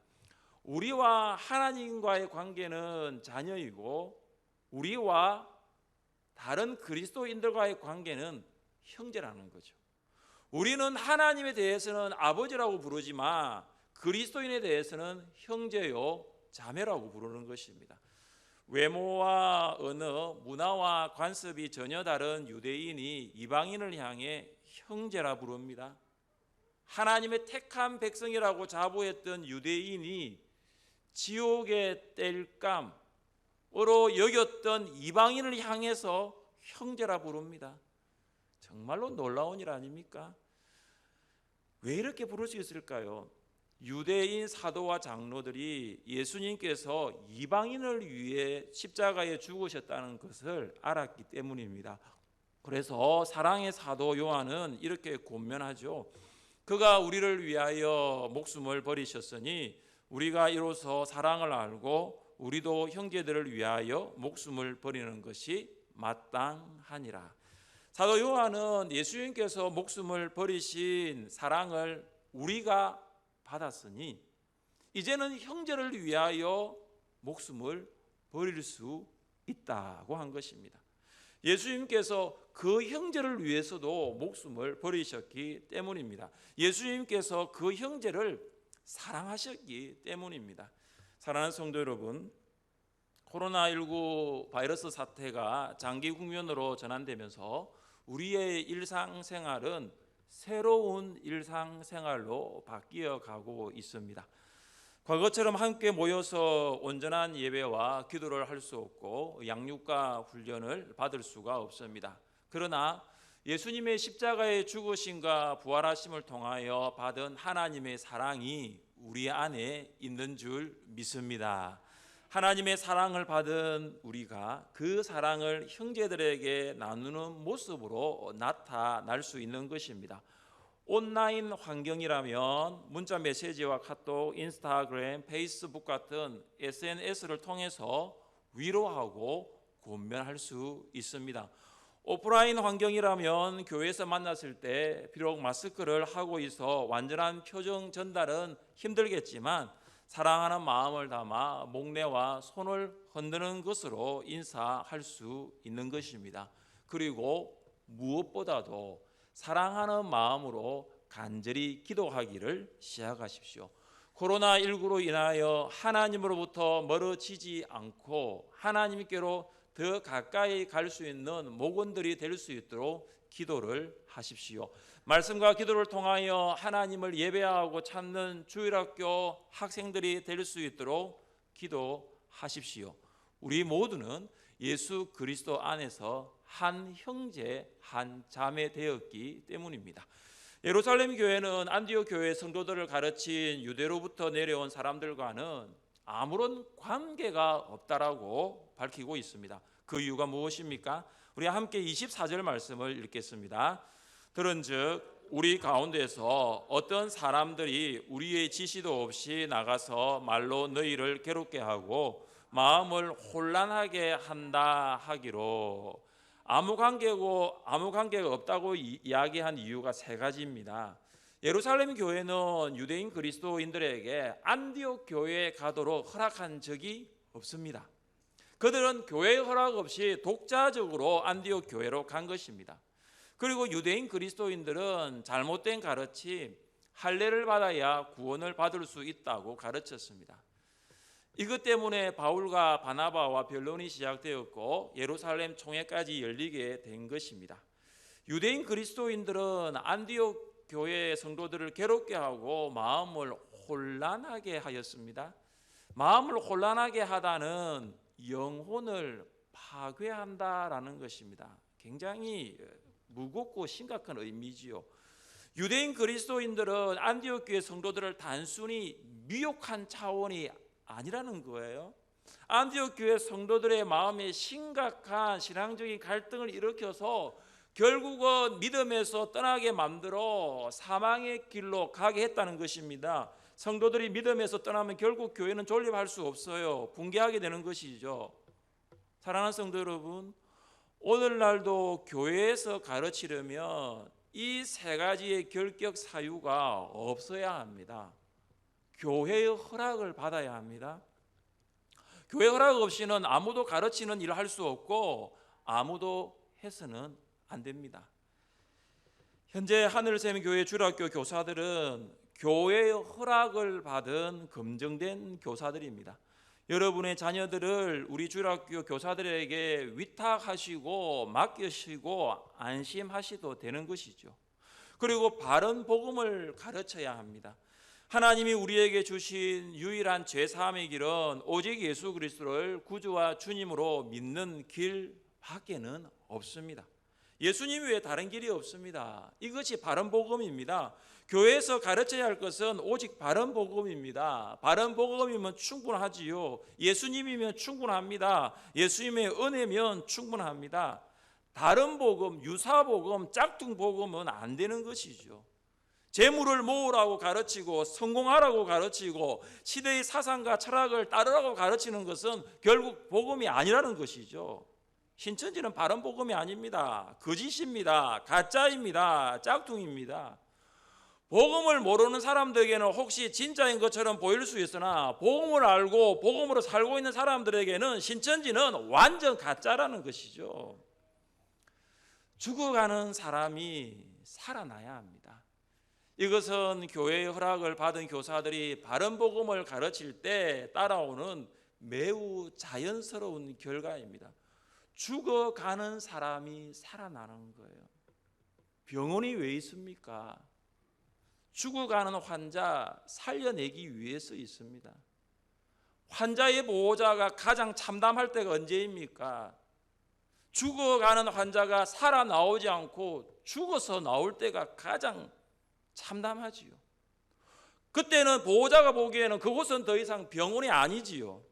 우리와 하나님과의 관계는 자녀이고 우리와 다른 그리스도인들과의 관계는 형제라는 거죠. 우리는 하나님에 대해서는 아버지라고 부르지만 그리스도인에 대해서는 형제요 자매라고 부르는 것입니다. 외모와 언어, 문화와 관습이 전혀 다른 유대인이 이방인을 향해 형제라 부릅니다. 하나님의 택한 백성이라고 자부했던 유대인이 지옥의 땔감으로 여겼던 이방인을 향해서 형제라 부릅니다. 정말로 놀라운 일 아닙니까? 왜 이렇게 부를 수 있을까요? 유대인 사도와 장로들이 예수님께서 이방인을 위해 십자가에 죽으셨다는 것을 알았기 때문입니다. 그래서 사랑의 사도 요한은 이렇게 권면하죠. 그가 우리를 위하여 목숨을 버리셨으니 우리가 이로써 사랑을 알고 우리도 형제들을 위하여 목숨을 버리는 것이 마땅하니라. 사도 요한은 예수님께서 목숨을 버리신 사랑을 우리가 받았으니 이제는 형제를 위하여 목숨을 버릴 수 있다고 한 것입니다. 예수님께서 그 형제를 위해서도 목숨을 버리셨기 때문입니다. 예수님께서 그 형제를 사랑하셨기 때문입니다. 사랑하는 성도 여러분, 코로나19 바이러스 사태가 장기 국면으로 전환되면서 우리의 일상생활은 새로운 일상생활로 바뀌어 가고 있습니다. 과거처럼 함께 모여서 온전한 예배와 기도를 할 수 없고 양육과 훈련을 받을 수가 없습니다. 그러나 예수님의 십자가의 죽으심과 부활하심을 통하여 받은 하나님의 사랑이 우리 안에 있는 줄 믿습니다. 하나님의 사랑을 받은 우리가 그 사랑을 형제들에게 나누는 모습으로 나타날 수 있는 것입니다. 온라인 환경이라면 문자 메시지와 카톡, 인스타그램, 페이스북 같은 SNS를 통해서 위로하고 권면할 수 있습니다. 오프라인 환경이라면 교회에서 만났을 때 비록 마스크를 하고 있어 완전한 표정 전달은 힘들겠지만 사랑하는 마음을 담아 목례와 손을 흔드는 것으로 인사할 수 있는 것입니다. 그리고 무엇보다도 사랑하는 마음으로 간절히 기도하기를 시작하십시오. 코로나19로 인하여 하나님으로부터 멀어지지 않고 하나님께로 더 가까이 갈 수 있는 목원들이 될 수 있도록 기도를 하십시오. 말씀과 기도를 통하여 하나님을 예배하고 찾는 주일학교 학생들이 될 수 있도록 기도하십시오. 우리 모두는 예수 그리스도 안에서 한 형제, 한 자매 되었기 때문입니다. 예루살렘 교회는 안디옥 교회 성도들을 가르친 유대로부터 내려온 사람들과는 아무런 관계가 없다라고 밝히고 있습니다. 그 이유가 무엇입니까? 우리 함께 24절 말씀을 읽겠습니다. 들은즉 우리 가운데서 어떤 사람들이 우리의 지시도 없이 나가서 말로 너희를 괴롭게 하고 마음을 혼란하게 한다 하기로 아무 관계가 없다고 이야기한 이유가 세 가지입니다. 예루살렘 교회는 유대인 그리스도인들에게 안디옥 교회에 가도록 허락한 적이 없습니다. 그들은 교회 허락 없이 독자적으로 안디옥 교회로 간 것입니다. 그리고 유대인 그리스도인들은 잘못된 가르침, 할례를 받아야 구원을 받을 수 있다고 가르쳤습니다. 이것 때문에 바울과 바나바와 변론이 시작되었고 예루살렘 총회까지 열리게 된 것입니다. 유대인 그리스도인들은 안디옥 교회 성도들을 괴롭게 하고 마음을 혼란하게 하였습니다. 마음을 혼란하게 하다는 영혼을 파괴한다라는 것입니다. 굉장히 무겁고 심각한 의미지요. 유대인 그리스도인들은 안디옥 교회 성도들을 단순히 미혹한 차원이 아니라는 거예요. 안디옥 교회 성도들의 마음에 심각한 신앙적인 갈등을 일으켜서 결국은 믿음에서 떠나게 만들어 사망의 길로 가게 했다는 것입니다. 성도들이 믿음에서 떠나면 결국 교회는 존립할 수 없어요. 붕괴하게 되는 것이죠. 사랑하는 성도 여러분, 오늘날도 교회에서 가르치려면 이 세 가지의 결격 사유가 없어야 합니다. 교회의 허락을 받아야 합니다. 교회 허락 없이는 아무도 가르치는 일을 할 수 없고 아무도 해서는 안 됩니다. 현재 하늘샘교회 주일학교 교사들은 교회의 허락을 받은 검증된 교사들입니다. 여러분의 자녀들을 우리 주일학교 교사들에게 위탁하시고 맡기시고 안심하셔도 되는 것이죠. 그리고 바른 복음을 가르쳐야 합니다. 하나님이 우리에게 주신 유일한 죄사함의 길은 오직 예수 그리스도를 구주와 주님으로 믿는 길밖에는 없습니다. 예수님 외에 다른 길이 없습니다. 이것이 바른 복음입니다. 교회에서 가르쳐야 할 것은 오직 바른 복음입니다. 바른 복음이면 충분하지요. 예수님이면 충분합니다. 예수님의 은혜면 충분합니다. 다른 복음, 유사 복음, 짝퉁 복음은 안 되는 것이죠. 재물을 모으라고 가르치고 성공하라고 가르치고 시대의 사상과 철학을 따르라고 가르치는 것은 결국 복음이 아니라는 것이죠. 신천지는 바른 복음이 아닙니다. 거짓입니다. 가짜입니다. 짝퉁입니다. 복음을 모르는 사람들에게는 혹시 진짜인 것처럼 보일 수 있으나 복음을 알고 복음으로 살고 있는 사람들에게는 신천지는 완전 가짜라는 것이죠. 죽어가는 사람이 살아나야 합니다. 이것은 교회의 허락을 받은 교사들이 바른 복음을 가르칠 때 따라오는 매우 자연스러운 결과입니다. 죽어가는 사람이 살아나는 거예요. 병원이 왜 있습니까? 죽어가는 환자 살려내기 위해서 있습니다. 환자의 보호자가 가장 참담할 때가 언제입니까? 죽어가는 환자가 살아나오지 않고 죽어서 나올 때가 가장 참담하지요. 그때는 보호자가 보기에는 그곳은 더 이상 병원이 아니지요.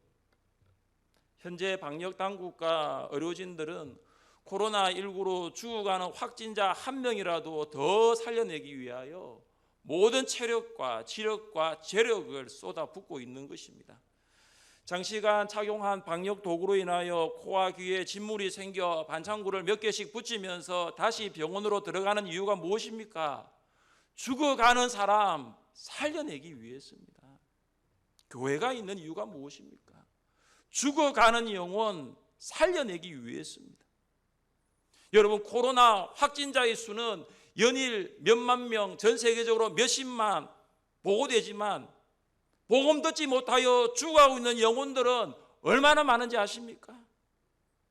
현재 방역당국과 의료진들은 코로나19로 죽어가는 확진자 한 명이라도 더 살려내기 위하여 모든 체력과 지력과 재력을 쏟아붓고 있는 것입니다. 장시간 착용한 방역 도구로 인하여 코와 귀에 진물이 생겨 반창고를 몇 개씩 붙이면서 다시 병원으로 들어가는 이유가 무엇입니까? 죽어가는 사람 살려내기 위해서입니다. 교회가 있는 이유가 무엇입니까? 죽어가는 영혼 살려내기 위해서입니다. 여러분, 코로나 확진자의 수는 연일 몇만 명, 전 세계적으로 몇십만 보고되지만 복음 듣지 못하여 죽어가고 있는 영혼들은 얼마나 많은지 아십니까?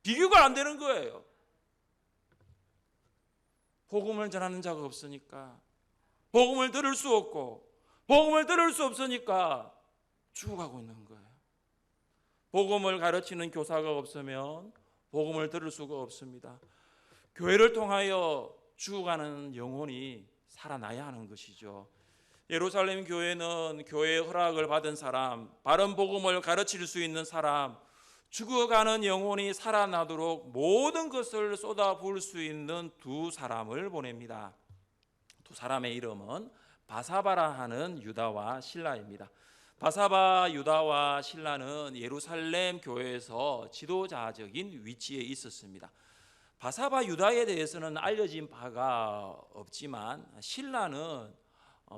비교가 안 되는 거예요. 복음을 전하는 자가 없으니까, 복음을 들을 수 없고, 복음을 들을 수 없으니까 죽어가고 있는 거예요. 복음을 가르치는 교사가 없으면 복음을 들을 수가 없습니다. 교회를 통하여 죽어가는 영혼이 살아나야 하는 것이죠. 예루살렘 교회는 교회의 허락을 받은 사람, 바른 복음을 가르칠 수 있는 사람, 죽어가는 영혼이 살아나도록 모든 것을 쏟아부을 수 있는 두 사람을 보냅니다. 두 사람의 이름은 바사바라 하는 유다와 실라입니다. 바사바, 유다와 실라는 예루살렘 교회에서 지도자적인 위치에 있었습니다. 바사바, 유다에 대해서는 알려진 바가 없지만 실라는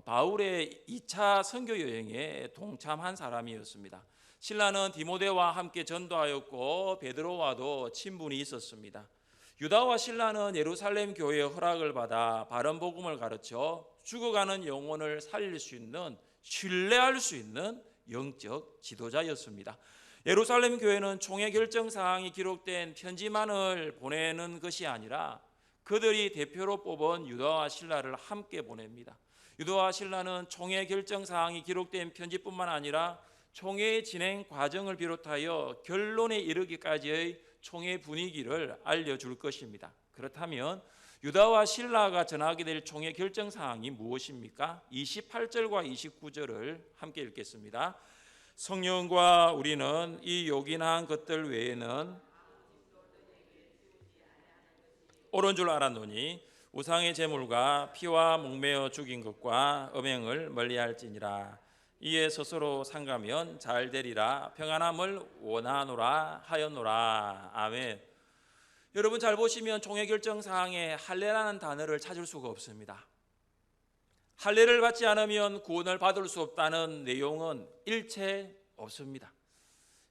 바울의 2차 선교 여행에 동참한 사람이었습니다. 실라는 디모데와 함께 전도하였고 베드로와도 친분이 있었습니다. 유다와 실라는 예루살렘 교회의 허락을 받아 바른 복음을 가르쳐 죽어가는 영혼을 살릴 수 있는, 신뢰할 수 있는 영적 지도자였습니다. 예루살렘 교회는 총회 결정 사항이 기록된 편지만을 보내는 것이 아니라 그들이 대표로 뽑은 유다와 실라를 함께 보냅니다. 유다와 실라는 총회 결정 사항이 기록된 편지뿐만 아니라 총회의 진행 과정을 비롯하여 결론에 이르기까지의 총회 분위기를 알려줄 것입니다. 그렇다면 유다와 실라가 전하게 될 총회 결정 사항이 무엇입니까? 28절과 29절을 함께 읽겠습니다. 성령과 우리는 이 요긴한 것들 외에는 옳은 줄 알았노니 우상의 제물과 피와 목매어 죽인 것과 음행을 멀리할지니라. 이에 스스로 상가면 잘 되리라. 평안함을 원하노라 하였노라. 아멘. 여러분 잘 보시면 총회결정사항에 할례라는 단어를 찾을 수가 없습니다. 할례를 받지 않으면 구원을 받을 수 없다는 내용은 일체 없습니다.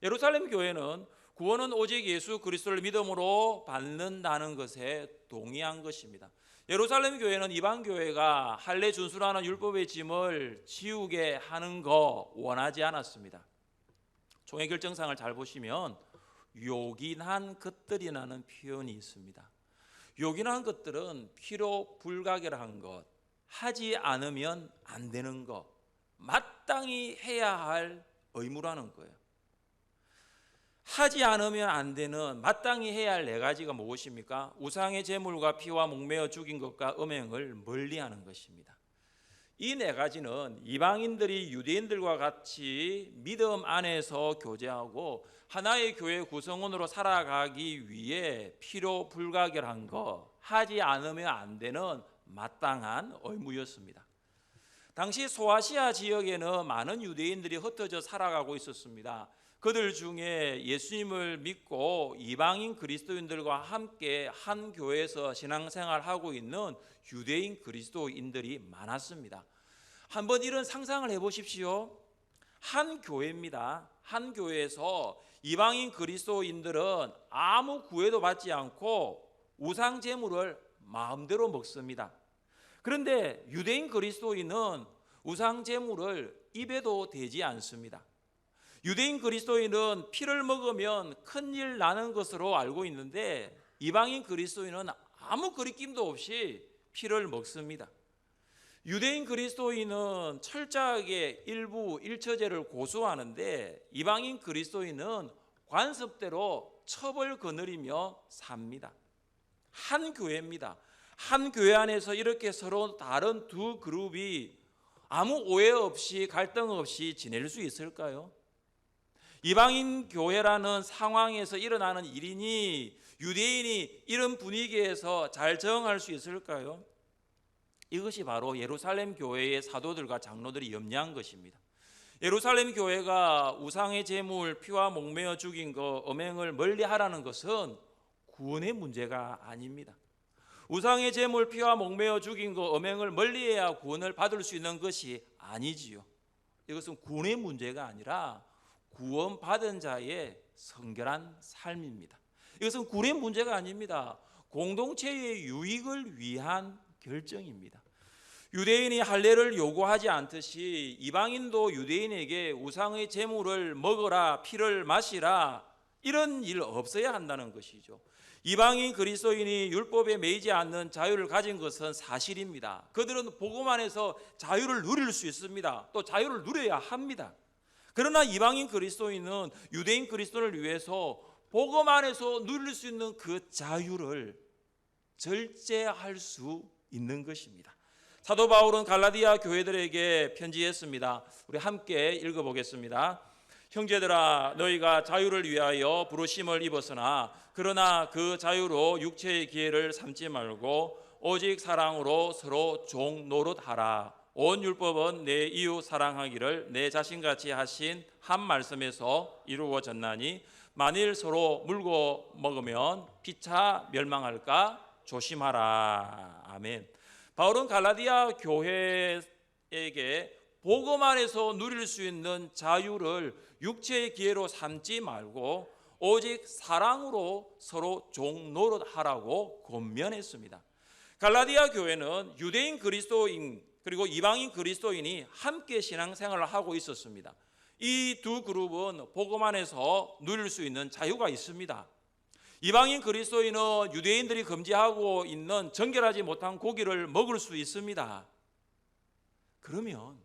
예루살렘 교회는 구원은 오직 예수 그리스도를 믿음으로 받는다는 것에 동의한 것입니다. 예루살렘 교회는 이방 교회가 할례 준수라는 율법의 짐을 지우게 하는 거 원하지 않았습니다. 총회결정상을 잘 보시면 요긴한 것들이라는 표현이 있습니다. 요긴한 것들은 필요 불가결한 것, 하지 않으면 안 되는 것, 마땅히 해야 할 의무라는 거예요. 하지 않으면 안 되는 마땅히 해야 할 네 가지가 무엇입니까? 우상의 제물과 피와 목매어 죽인 것과 음행을 멀리하는 것입니다. 이 네 가지는 이방인들이 유대인들과 같이 믿음 안에서 교제하고 하나의 교회 구성원으로 살아가기 위해 필요 불가결한 것, 하지 않으면 안 되는 마땅한 의무였습니다. 당시 소아시아 지역에는 많은 유대인들이 흩어져 살아가고 있었습니다. 그들 중에 예수님을 믿고 이방인 그리스도인들과 함께 한 교회에서 신앙생활하고 있는 유대인 그리스도인들이 많았습니다. 한번 이런 상상을 해보십시오. 한 교회입니다. 한 교회에서 이방인 그리스도인들은 아무 구애도 받지 않고 우상 제물을 마음대로 먹습니다. 그런데 유대인 그리스도인은 우상 제물을 입에도 대지 않습니다. 유대인 그리스도인은 피를 먹으면 큰일 나는 것으로 알고 있는데 이방인 그리스도인은 아무 거리낌도 없이 피를 먹습니다. 유대인 그리스도인은 철저하게 일부 일처제를 고수하는데 이방인 그리스도인은 관습대로 첩을 거느리며 삽니다. 한 교회입니다. 한 교회 안에서 이렇게 서로 다른 두 그룹이 아무 오해 없이 갈등 없이 지낼 수 있을까요? 이방인 교회라는 상황에서 일어나는 일이니 유대인이 이런 분위기에서 잘 적응할 수 있을까요? 이것이 바로 예루살렘 교회의 사도들과 장로들이 염려한 것입니다. 예루살렘 교회가 우상의 제물, 피와 목매어 죽인 것, 음행을 멀리하라는 것은 구원의 문제가 아닙니다. 우상의 제물, 피와 목매어 죽인 것, 음행을 멀리해야 구원을 받을 수 있는 것이 아니지요. 이것은 구원의 문제가 아니라 구원받은 자의 성결한 삶입니다. 이것은 구원의 문제가 아닙니다. 공동체의 유익을 위한 결정입니다. 유대인이 할례를 요구하지 않듯이 이방인도 유대인에게 우상의 제물을 먹어라, 피를 마시라 이런 일 없어야 한다는 것이죠. 이방인 그리스도인이 율법에 매이지 않는 자유를 가진 것은 사실입니다. 그들은 복음 안에서 자유를 누릴 수 있습니다. 또 자유를 누려야 합니다. 그러나 이방인 그리스도인은 유대인 그리스도를 위해서 복음 안에서 누릴 수 있는 그 자유를 절제할 수 있는 것입니다. 사도 바울은 갈라디아 교회들에게 편지했습니다. 우리 함께 읽어보겠습니다. 형제들아, 너희가 자유를 위하여 부르심을 입었으나 그러나 그 자유로 육체의 기회를 삼지 말고 오직 사랑으로 서로 종 노릇하라. 온 율법은 내 이웃 사랑하기를 내 자신같이 하신 한 말씀에서 이루어졌나니 만일 서로 물고 먹으면 피차 멸망할까 조심하라. 아멘. 바울은 갈라디아 교회에게 복음 안에서 누릴 수 있는 자유를 육체의 기회로 삼지 말고 오직 사랑으로 서로 종 노릇하라고 권면했습니다. 갈라디아 교회는 유대인 그리스도인 그리고 이방인 그리스도인이 함께 신앙생활을 하고 있었습니다. 이 두 그룹은 복음 안에서 누릴 수 있는 자유가 있습니다. 이방인 그리스도인은 유대인들이 금지하고 있는 정결하지 못한 고기를 먹을 수 있습니다. 그러면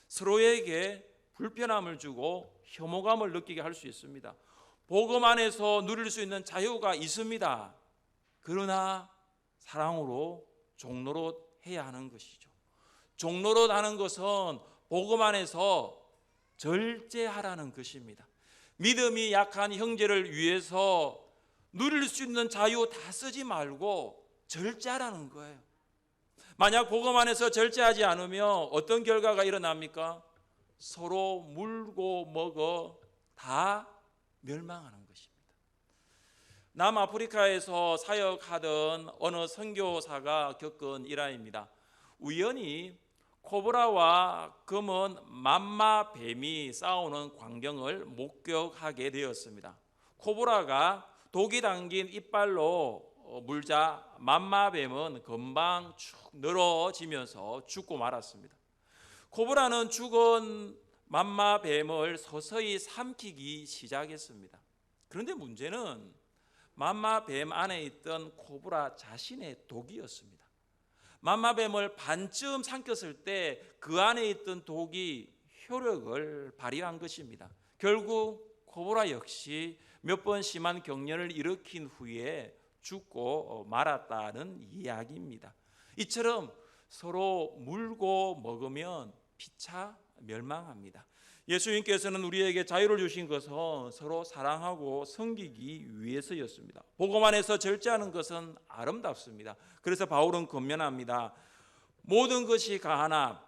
서로에게 불편함을 주고 혐오감을 느끼게 할 수 있습니다. 복음 안에서 누릴 수 있는 자유가 있습니다. 그러나 사랑으로 종노릇 해야 하는 것이죠. 종노릇 하는 것은 복음 안에서 절제하라는 것입니다. 믿음이 약한 형제를 위해서 누릴 수 있는 자유 다 쓰지 말고 절제하라는 거예요. 만약 복음 안에서 절제하지 않으면 어떤 결과가 일어납니까? 서로 물고 먹어 다 멸망하는 것입니다. 남아프리카에서 사역하던 어느 선교사가 겪은 일화입니다. 우연히 코브라와 검은 맘마뱀이 싸우는 광경을 목격하게 되었습니다. 코브라가 독이 담긴 이빨로 물자 맘마뱀은 금방 축 늘어지면서 죽고 말았습니다. 코브라는 죽은 맘마뱀을 서서히 삼키기 시작했습니다. 그런데 문제는 맘마뱀 안에 있던 코브라 자신의 독이었습니다. 맘마뱀을 반쯤 삼켰을 때 그 안에 있던 독이 효력을 발휘한 것입니다. 결국 코브라 역시 몇 번 심한 경련을 일으킨 후에 죽고 말았다는 이야기입니다. 이처럼 서로 물고 먹으면 피차 멸망합니다. 예수님께서는 우리에게 자유를 주신 것은 서로 사랑하고 섬기기 위해서였습니다. 복음 안에서 절제하는 것은 아름답습니다. 그래서 바울은 권면합니다. 모든 것이 가하나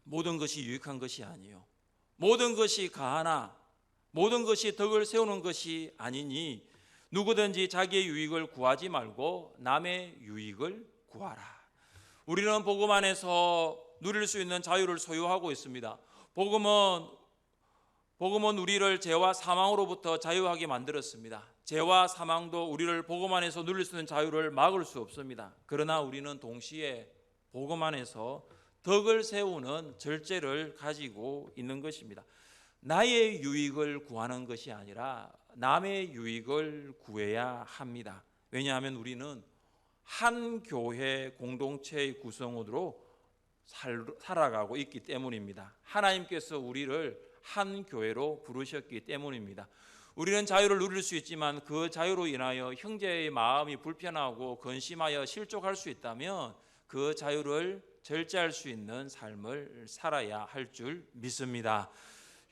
모든 것이 유익한 것이 아니요 모든 것이 가하나 모든 것이 덕을 세우는 것이 아니니 누구든지 자기의 유익을 구하지 말고 남의 유익을 구하라. 우리는 복음 안에서 누릴 수 있는 자유를 소유하고 있습니다. 복음은 우리를 죄와 사망으로부터 자유하게 만들었습니다. 죄와 사망도 우리를 복음 안에서 누릴 수 있는 자유를 막을 수 없습니다. 그러나 우리는 동시에 복음 안에서 덕을 세우는 절제를 가지고 있는 것입니다. 나의 유익을 구하는 것이 아니라 남의 유익을 구해야 합니다. 왜냐하면 우리는 한 교회 공동체의 구성원으로 살아가고 있기 때문입니다. 하나님께서 우리를 한 교회로 부르셨기 때문입니다. 우리는 자유를 누릴 수 있지만 그 자유로 인하여 형제의 마음이 불편하고 근심하여 실족할 수 있다면 그 자유를 절제할 수 있는 삶을 살아야 할 줄 믿습니다.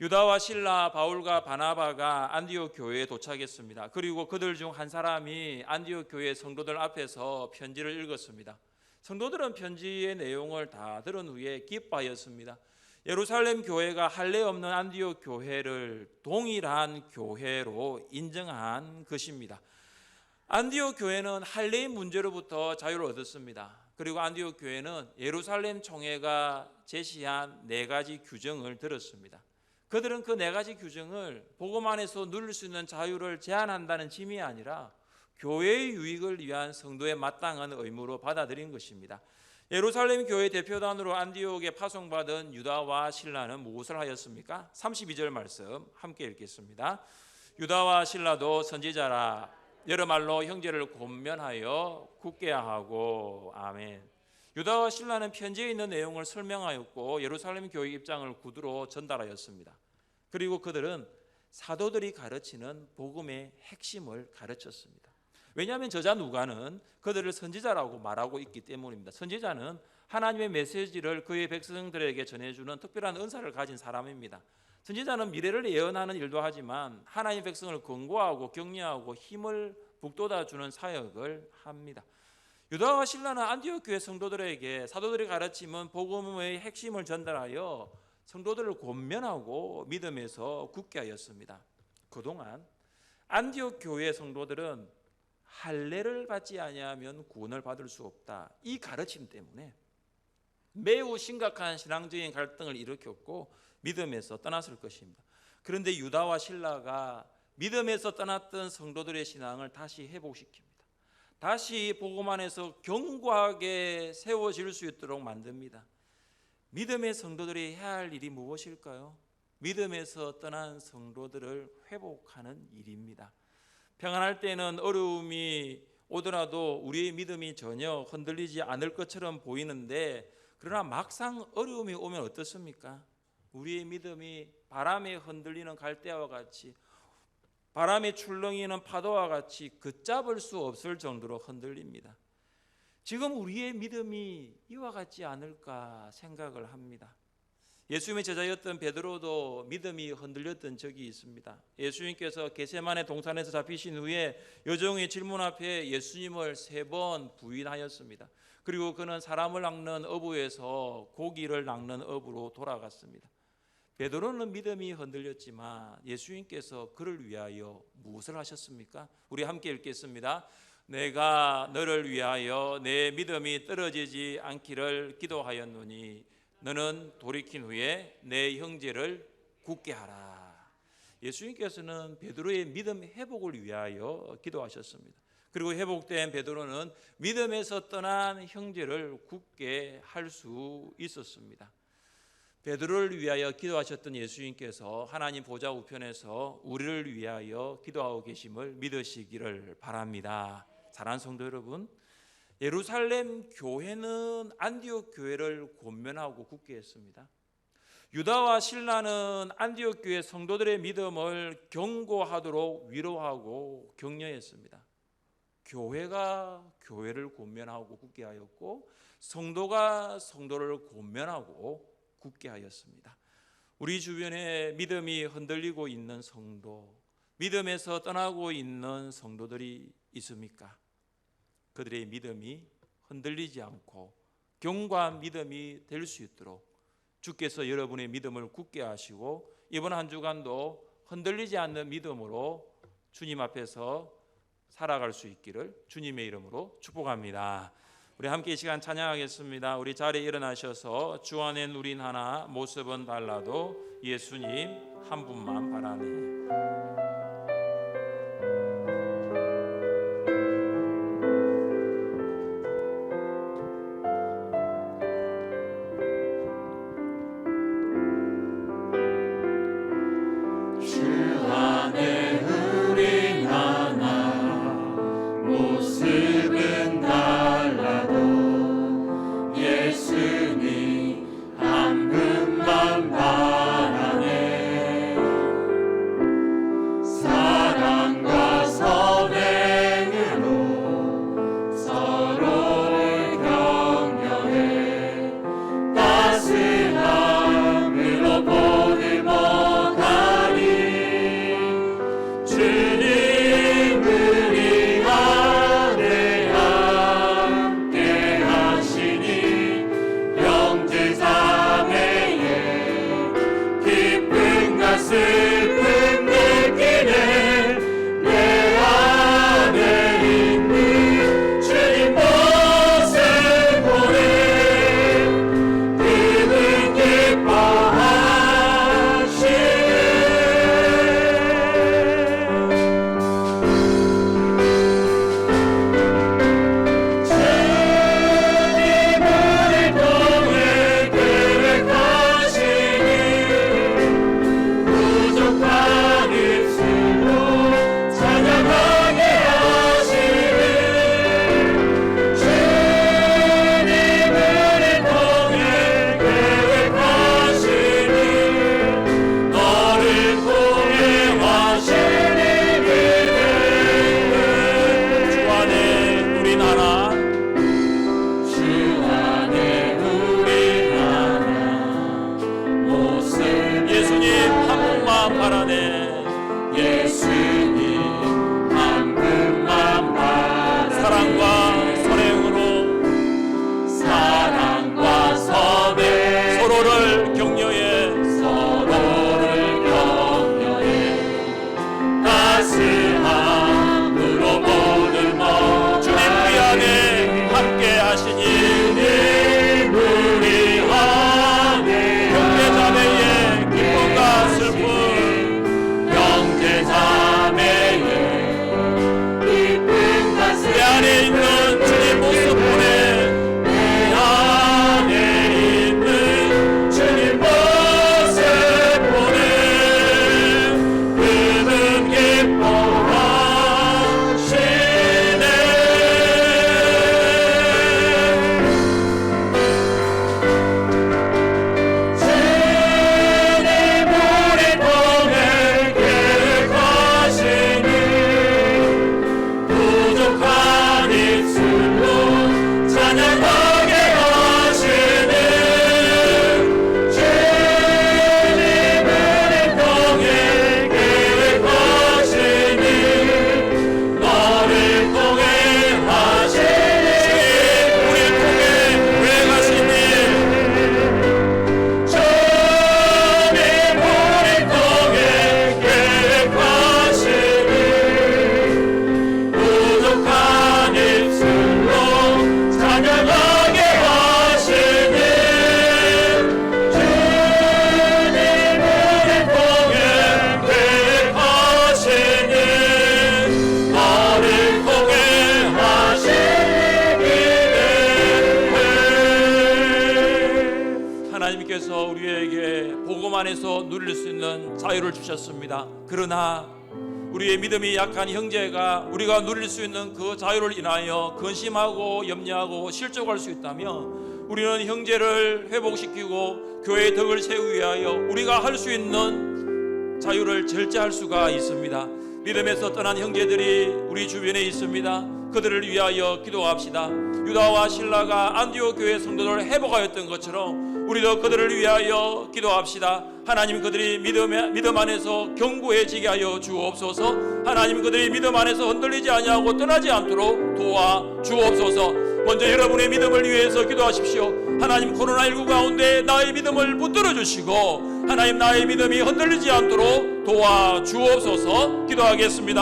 유다와 실라, 바울과 바나바가 안디옥 교회에 도착했습니다. 그리고 그들 중 한 사람이 안디옥 교회 성도들 앞에서 편지를 읽었습니다. 성도들은 편지의 내용을 다 들은 후에 기뻐하였습니다. 예루살렘 교회가 할례 없는 안디옥 교회를 동일한 교회로 인정한 것입니다. 안디옥 교회는 할례의 문제로부터 자유를 얻었습니다. 그리고 안디옥 교회는 예루살렘 총회가 제시한 4가지 규정을 들었습니다. 그들은 그 4가지 규정을 복음 안에서 누릴 수 있는 자유를 제한한다는 짐이 아니라 교회의 유익을 위한 성도의 마땅한 의무로 받아들인 것입니다. 예루살렘 교회 대표단으로 안디옥에 파송받은 유다와 실라는 무엇을 하였습니까? 32절 말씀 함께 읽겠습니다. 유다와 실라도 선지자라 여러 말로 형제를 권면하여 굳게 하고. 아멘. 유다와 실라는 편지에 있는 내용을 설명하였고 예루살렘 교회 입장을 구두로 전달하였습니다. 그리고 그들은 사도들이 가르치는 복음의 핵심을 가르쳤습니다. 왜냐하면 저자 누가는 그들을 선지자라고 말하고 있기 때문입니다. 선지자는 하나님의 메시지를 그의 백성들에게 전해주는 특별한 은사를 가진 사람입니다. 선지자는 미래를 예언하는 일도 하지만 하나님의 백성을 권고하고 격려하고 힘을 북돋아주는 사역을 합니다. 유다와 실라는 안디옥 교회 성도들에게 사도들이 가르치는 복음의 핵심을 전달하여 성도들을 권면하고 믿음에서 굳게 하였습니다. 그동안 안디옥 교회 성도들은 할례를 받지 아니하면 구원을 받을 수 없다. 이 가르침 때문에 매우 심각한 신앙적인 갈등을 일으켰고 믿음에서 떠났을 것입니다. 그런데 유다와 실라가 믿음에서 떠났던 성도들의 신앙을 다시 회복시킵니다. 다시 복음 안에서 견고하게 세워질 수 있도록 만듭니다. 믿음의 성도들이 해야 할 일이 무엇일까요? 믿음에서 떠난 성도들을 회복하는 일입니다. 평안할 때는 어려움이 오더라도 우리의 믿음이 전혀 흔들리지 않을 것처럼 보이는데 그러나 막상 어려움이 오면 어떻습니까? 우리의 믿음이 바람에 흔들리는 갈대와 같이 바람에 출렁이는 파도와 같이 걷잡을 수 없을 정도로 흔들립니다. 지금 우리의 믿음이 이와 같지 않을까 생각을 합니다. 예수님의 제자였던 베드로도 믿음이 흔들렸던 적이 있습니다. 예수님께서 겟세마네 동산에서 잡히신 후에 여종의 질문 앞에 예수님을 3번 부인하였습니다. 그리고 그는 사람을 낚는 어부에서 고기를 낚는 어부로 돌아갔습니다. 베드로는 믿음이 흔들렸지만 예수님께서 그를 위하여 무엇을 하셨습니까? 우리 함께 읽겠습니다. 내가 너를 위하여 내 믿음이 떨어지지 않기를 기도하였노니 너는 돌이킨 후에 내 형제를 굳게 하라. 예수님께서는 베드로의 믿음 회복을 위하여 기도하셨습니다. 그리고 회복된 베드로는 믿음에서 떠난 형제를 굳게 할 수 있었습니다. 베드로를 위하여 기도하셨던 예수님께서 하나님 보좌 우편에서 우리를 위하여 기도하고 계심을 믿으시기를 바랍니다. 사랑하는 성도 여러분, 예루살렘 교회는 안디옥 교회를 권면하고 굳게 했습니다. 유다와 실라는 안디옥 교회 성도들의 믿음을 견고하도록 위로하고 격려했습니다. 교회가 교회를 권면하고 굳게 하였고 성도가 성도를 권면하고 굳게 하였습니다. 우리 주변에 믿음이 흔들리고 있는 성도, 믿음에서 떠나고 있는 성도들이 있습니까? 그들의 믿음이 흔들리지 않고 견고한 믿음이 될 수 있도록 주께서 여러분의 믿음을 굳게 하시고 이번 한 주간도 흔들리지 않는 믿음으로 주님 앞에서 살아갈 수 있기를 주님의 이름으로 축복합니다. 우리 함께 이 시간 찬양하겠습니다. 우리 자리에 일어나셔서 주 안에 누린 하나 모습은 달라도 예수님 한 분만 바라네. 주님 하나님께서 우리에게 복음 안에서 누릴 수 있는 자유를 주셨습니다. 그러나 우리의 믿음이 약한 형제가 우리가 누릴 수 있는 그 자유를 인하여 근심하고 염려하고 실족할 수 있다면 우리는 형제를 회복시키고 교회의 덕을 세우기 위하여 우리가 할 수 있는 자유를 절제할 수가 있습니다. 믿음에서 떠난 형제들이 우리 주변에 있습니다. 그들을 위하여 기도합시다. 유다와 실라가 안디옥 교회 성도들을 회복하였던 것처럼 우리도 그들을 위하여 기도합시다. 하나님, 그들이 믿음 안에서 견고해지게 하여 주옵소서. 하나님, 그들이 믿음 안에서 흔들리지 아니하고 떠나지 않도록 도와 주옵소서. 먼저 여러분의 믿음을 위해서 기도하십시오. 하나님, 코로나19 가운데 나의 믿음을 붙들어 주시고 하나님, 나의 믿음이 흔들리지 않도록 도와 주옵소서. 기도하겠습니다.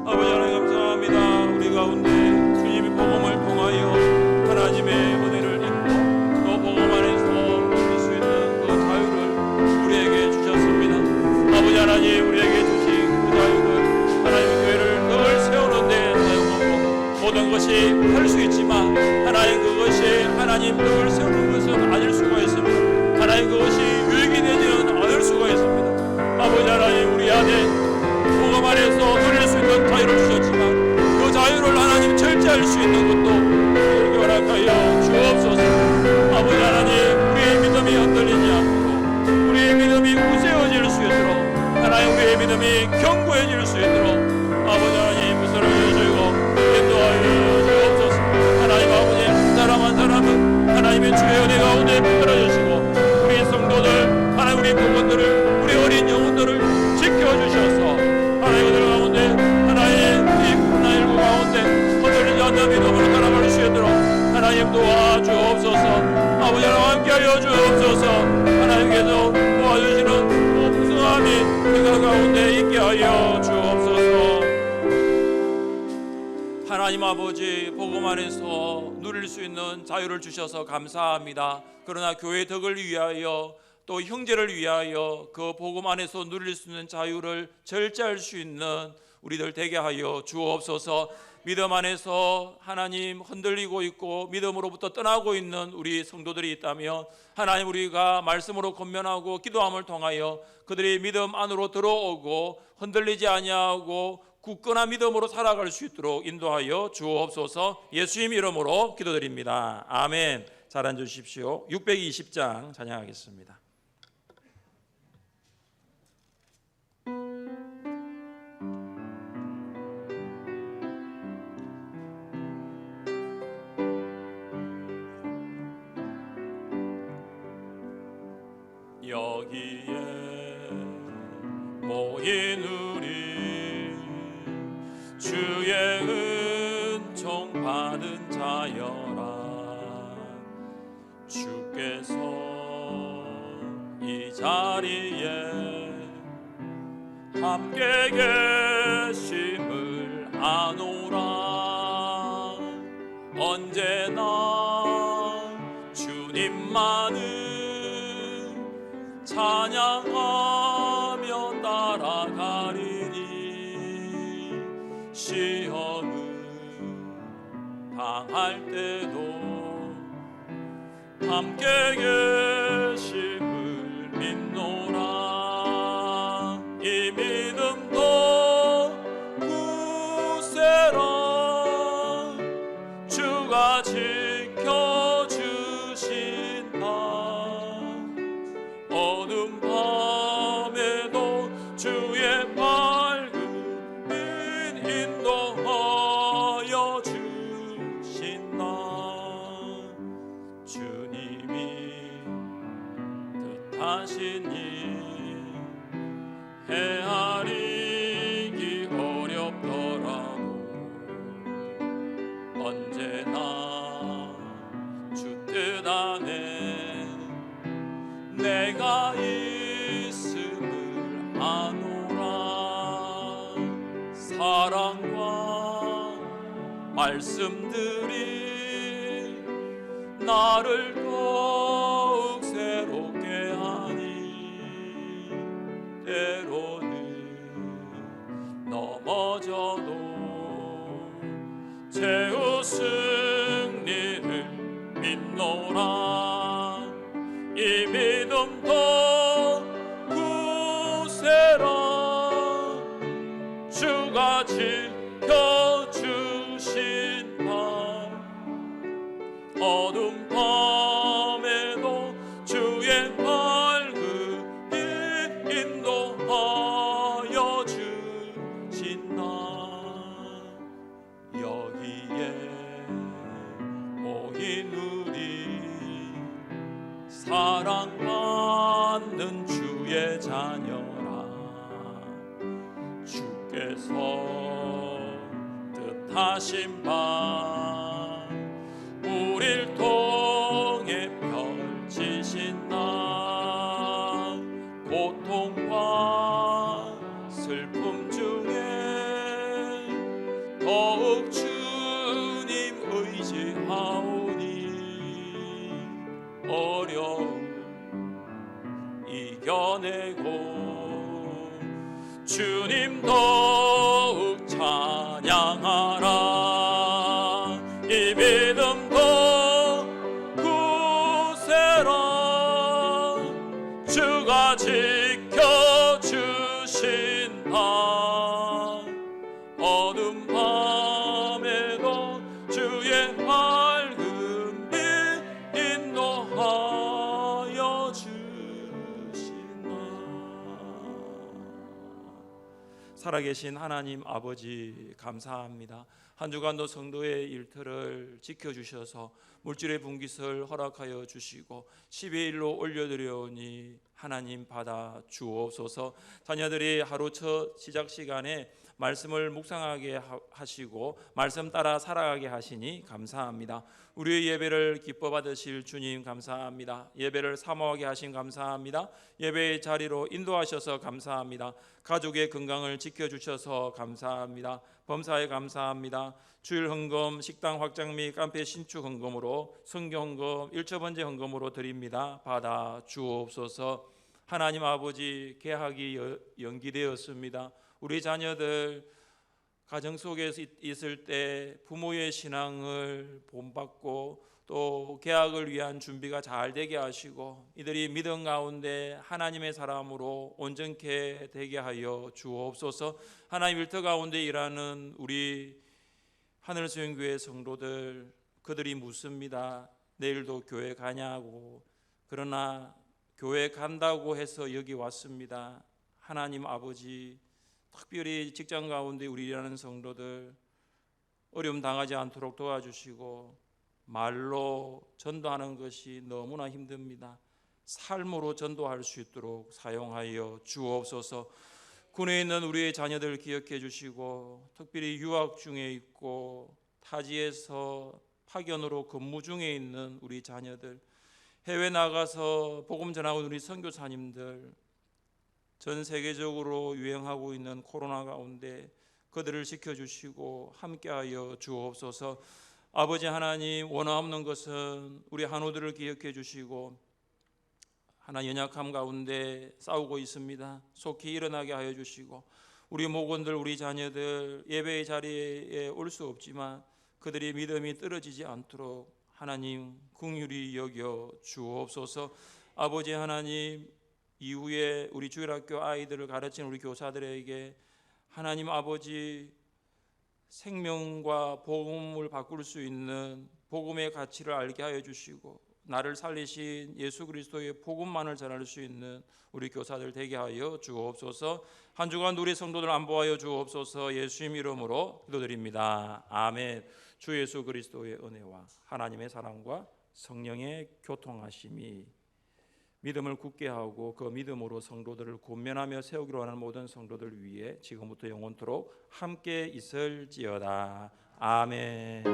아버지 하나님, 감사합니다. 우리 가운데 주님의 복음을 통하여 하나님의 은혜를 입고 또 복음 안에서 누릴 수 있는 그 자유를 우리에게 주셨습니다. 아버지 하나님, 우리에게 주신 그 자유를 하나님의 교회를 늘 세우는데 사용하고 모든 것이 할 수 있지만 하나님, 그것이 하나님 늘 세우는 것은 아닐 수가 있습니다. 하나님, 그것이 유익이 되지는 않을 수가 있습니다. 아버지 하나님, 우리 안에 복음 안에서 누릴 수 있는 자유를 주셨지만 그 자유를 하나님 절제할 수 있는 것도 우리에게 허락하여 주옵소서. 아버지 하나님, 우리의 믿음이 흔들리지 않고 우리의 믿음이 굳세어질 수 있도록 하나님, 우리의 믿음이 견고해질 수 있도록 아버지 하나님 무서워 주시고 인도하여 주옵소서. 하나님, 아버지 한 사람 한 사람은 하나님의 주의 은혜 가운데 붙들어 주시고 우리 성도들 하나님, 우리 부모들을 우리 어린 영혼들을 지켜주셔서 하나님, 그들 가운데 하나님 이 코로나19 가운데 흔들리지 않는 믿음으로 살아갈 수 있도록 하나님 도와주옵소서. 아버지 하나님, 함께하여 주옵소서. 하나님께서 도와주시는 풍성함이 우리가 가운데 있게 하여 주옵소서. 하나님 아버지, 복음 안에서 누릴 수 있는 자유를 주셔서 감사합니다. 그러나 교회의 덕을 위하여 또 형제를 위하여 그 복음 안에서 누릴 수 있는 자유를 절제할 수 있는 우리들 되게 하여 주옵소서. 믿음 안에서 하나님 흔들리고 있고 믿음으로부터 떠나고 있는 우리 성도들이 있다면 하나님, 우리가 말씀으로 권면하고 기도함을 통하여 그들이 믿음 안으로 들어오고 흔들리지 아니하고 굳건한 믿음으로 살아갈 수 있도록 인도하여 주옵소서. 예수님 이름으로 기도드립니다. 아멘. 잘 앉으십시오. 620장 찬양하겠습니다. 여기에 모인 우리 주의 은총 받은 자여라. 주께서 이 자리에 함께 계심을 아노라. 언제나 주님만을 찬양하며 따라가리니 시험을 당할 때도 함께 계심을 믿노라. 이 믿음도 굳세라. 주가 지켜주신다. 어둠 밤에도 주의 밝은 빛 인도하여 주신다. 주님이 뜻하신 일 헤아리기 어렵더라도 언제나 주 뜻 안에 내가 있음을 아노라. 사랑과 말씀들이 나를 더욱 새롭게 하니 때로는 넘어져도 최후 승리를 믿노라. 이미 어둠 밤에도 주의 밝음이 인도하여 주신 나 여기에 모인 우리 사랑받는 주의 자녀라 주께서 뜻하신 바 우릴 통해 펼치신 나 고통과 슬픔 중에 더욱 주님 의지하오니 어려움 이겨내고 주님 더욱 찬양하라 이 믿음도 굳세라 주가 지켜주신다 어둠 밤에도 주의 밝음이 인도하여 주신다. 살아계신 하나님 아버지 감사합니다. 한 주간도 성도의 일터를 지켜주셔서 물질의 분깃을 허락하여 주시고 10의 1로 올려드려오니 하나님 받아 주옵소서. 자녀들이 하루 첫 시작 시간에 말씀을 묵상하게 하시고 말씀 따라 살아가게 하시니 감사합니다. 우리의 예배를 기뻐 받으실 주님 감사합니다. 예배를 사모하게 하신 감사합니다. 예배의 자리로 인도하셔서 감사합니다. 가족의 건강을 지켜주셔서 감사합니다. 범사에 감사합니다. 주일 헌금, 식당 확장 및 깡패 신축 헌금으로 성경 헌금, 일처번제 헌금으로 드립니다. 받아 주옵소서. 하나님 아버지 개학이 연기되었습니다. 우리 자녀들 가정 속에서 있을 때 부모의 신앙을 본받고 또 개학을 위한 준비가 잘 되게 하시고 이들이 믿음 가운데 하나님의 사람으로 온전케 되게 하여 주옵소서. 하나님 일터 가운데 일하는 우리 하늘수영교회 성도들 그들이 묻습니다. 내일도 교회 가냐고. 그러나 교회 간다고 해서 여기 왔습니다. 하나님 아버지 특별히 직장 가운데 우리 일하는 성도들 어려움 당하지 않도록 도와주시고 말로 전도하는 것이 너무나 힘듭니다. 삶으로 전도할 수 있도록 사용하여 주옵소서. 군에 있는 우리의 자녀들 기억해 주시고 특별히 유학 중에 있고 타지에서 파견으로 근무 중에 있는 우리 자녀들 해외 나가서 복음 전하고 우리 선교사님들 전 세계적으로 유행하고 있는 코로나 가운데 그들을 지켜주시고 함께하여 주옵소서. 아버지 하나님 원함없는 것은 우리 한우들을 기억해 주시고 하나 연약함 가운데 싸우고 있습니다. 속히 일어나게 하여 주시고 우리 목원들 우리 자녀들 예배의 자리에 올 수 없지만 그들의 믿음이 떨어지지 않도록 하나님 긍휼히 여겨 주옵소서. 아버지 하나님 이후에 우리 주일학교 아이들을 가르치는 우리 교사들에게 하나님 아버지 생명과 복음을 바꿀 수 있는 복음의 가치를 알게 하여 주시고 나를 살리신 예수 그리스도의 복음만을 전할 수 있는 우리 교사들 되게 하여 주옵소서. 한 주간 우리 성도들 안보하여 주옵소서. 예수님 이름으로 기도드립니다. 아멘. 주 예수 그리스도의 은혜와 하나님의 사랑과 성령의 교통하심이 믿음을 굳게 하고 그 믿음으로 성도들을 권면하며 세우기로 하는 모든 성도들 위해 지금부터 영원토록 함께 있을지어다. 아멘.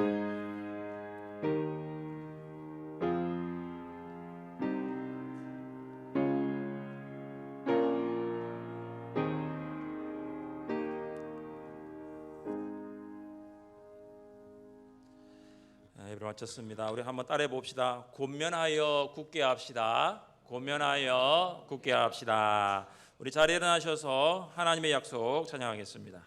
예배를 마쳤습니다. 우리 한번 따라해 봅시다. 권면하여 굳게 합시다. 권면하여 굳게 합시다. 우리 자리에 일어나셔서 하나님의 약속 찬양하겠습니다.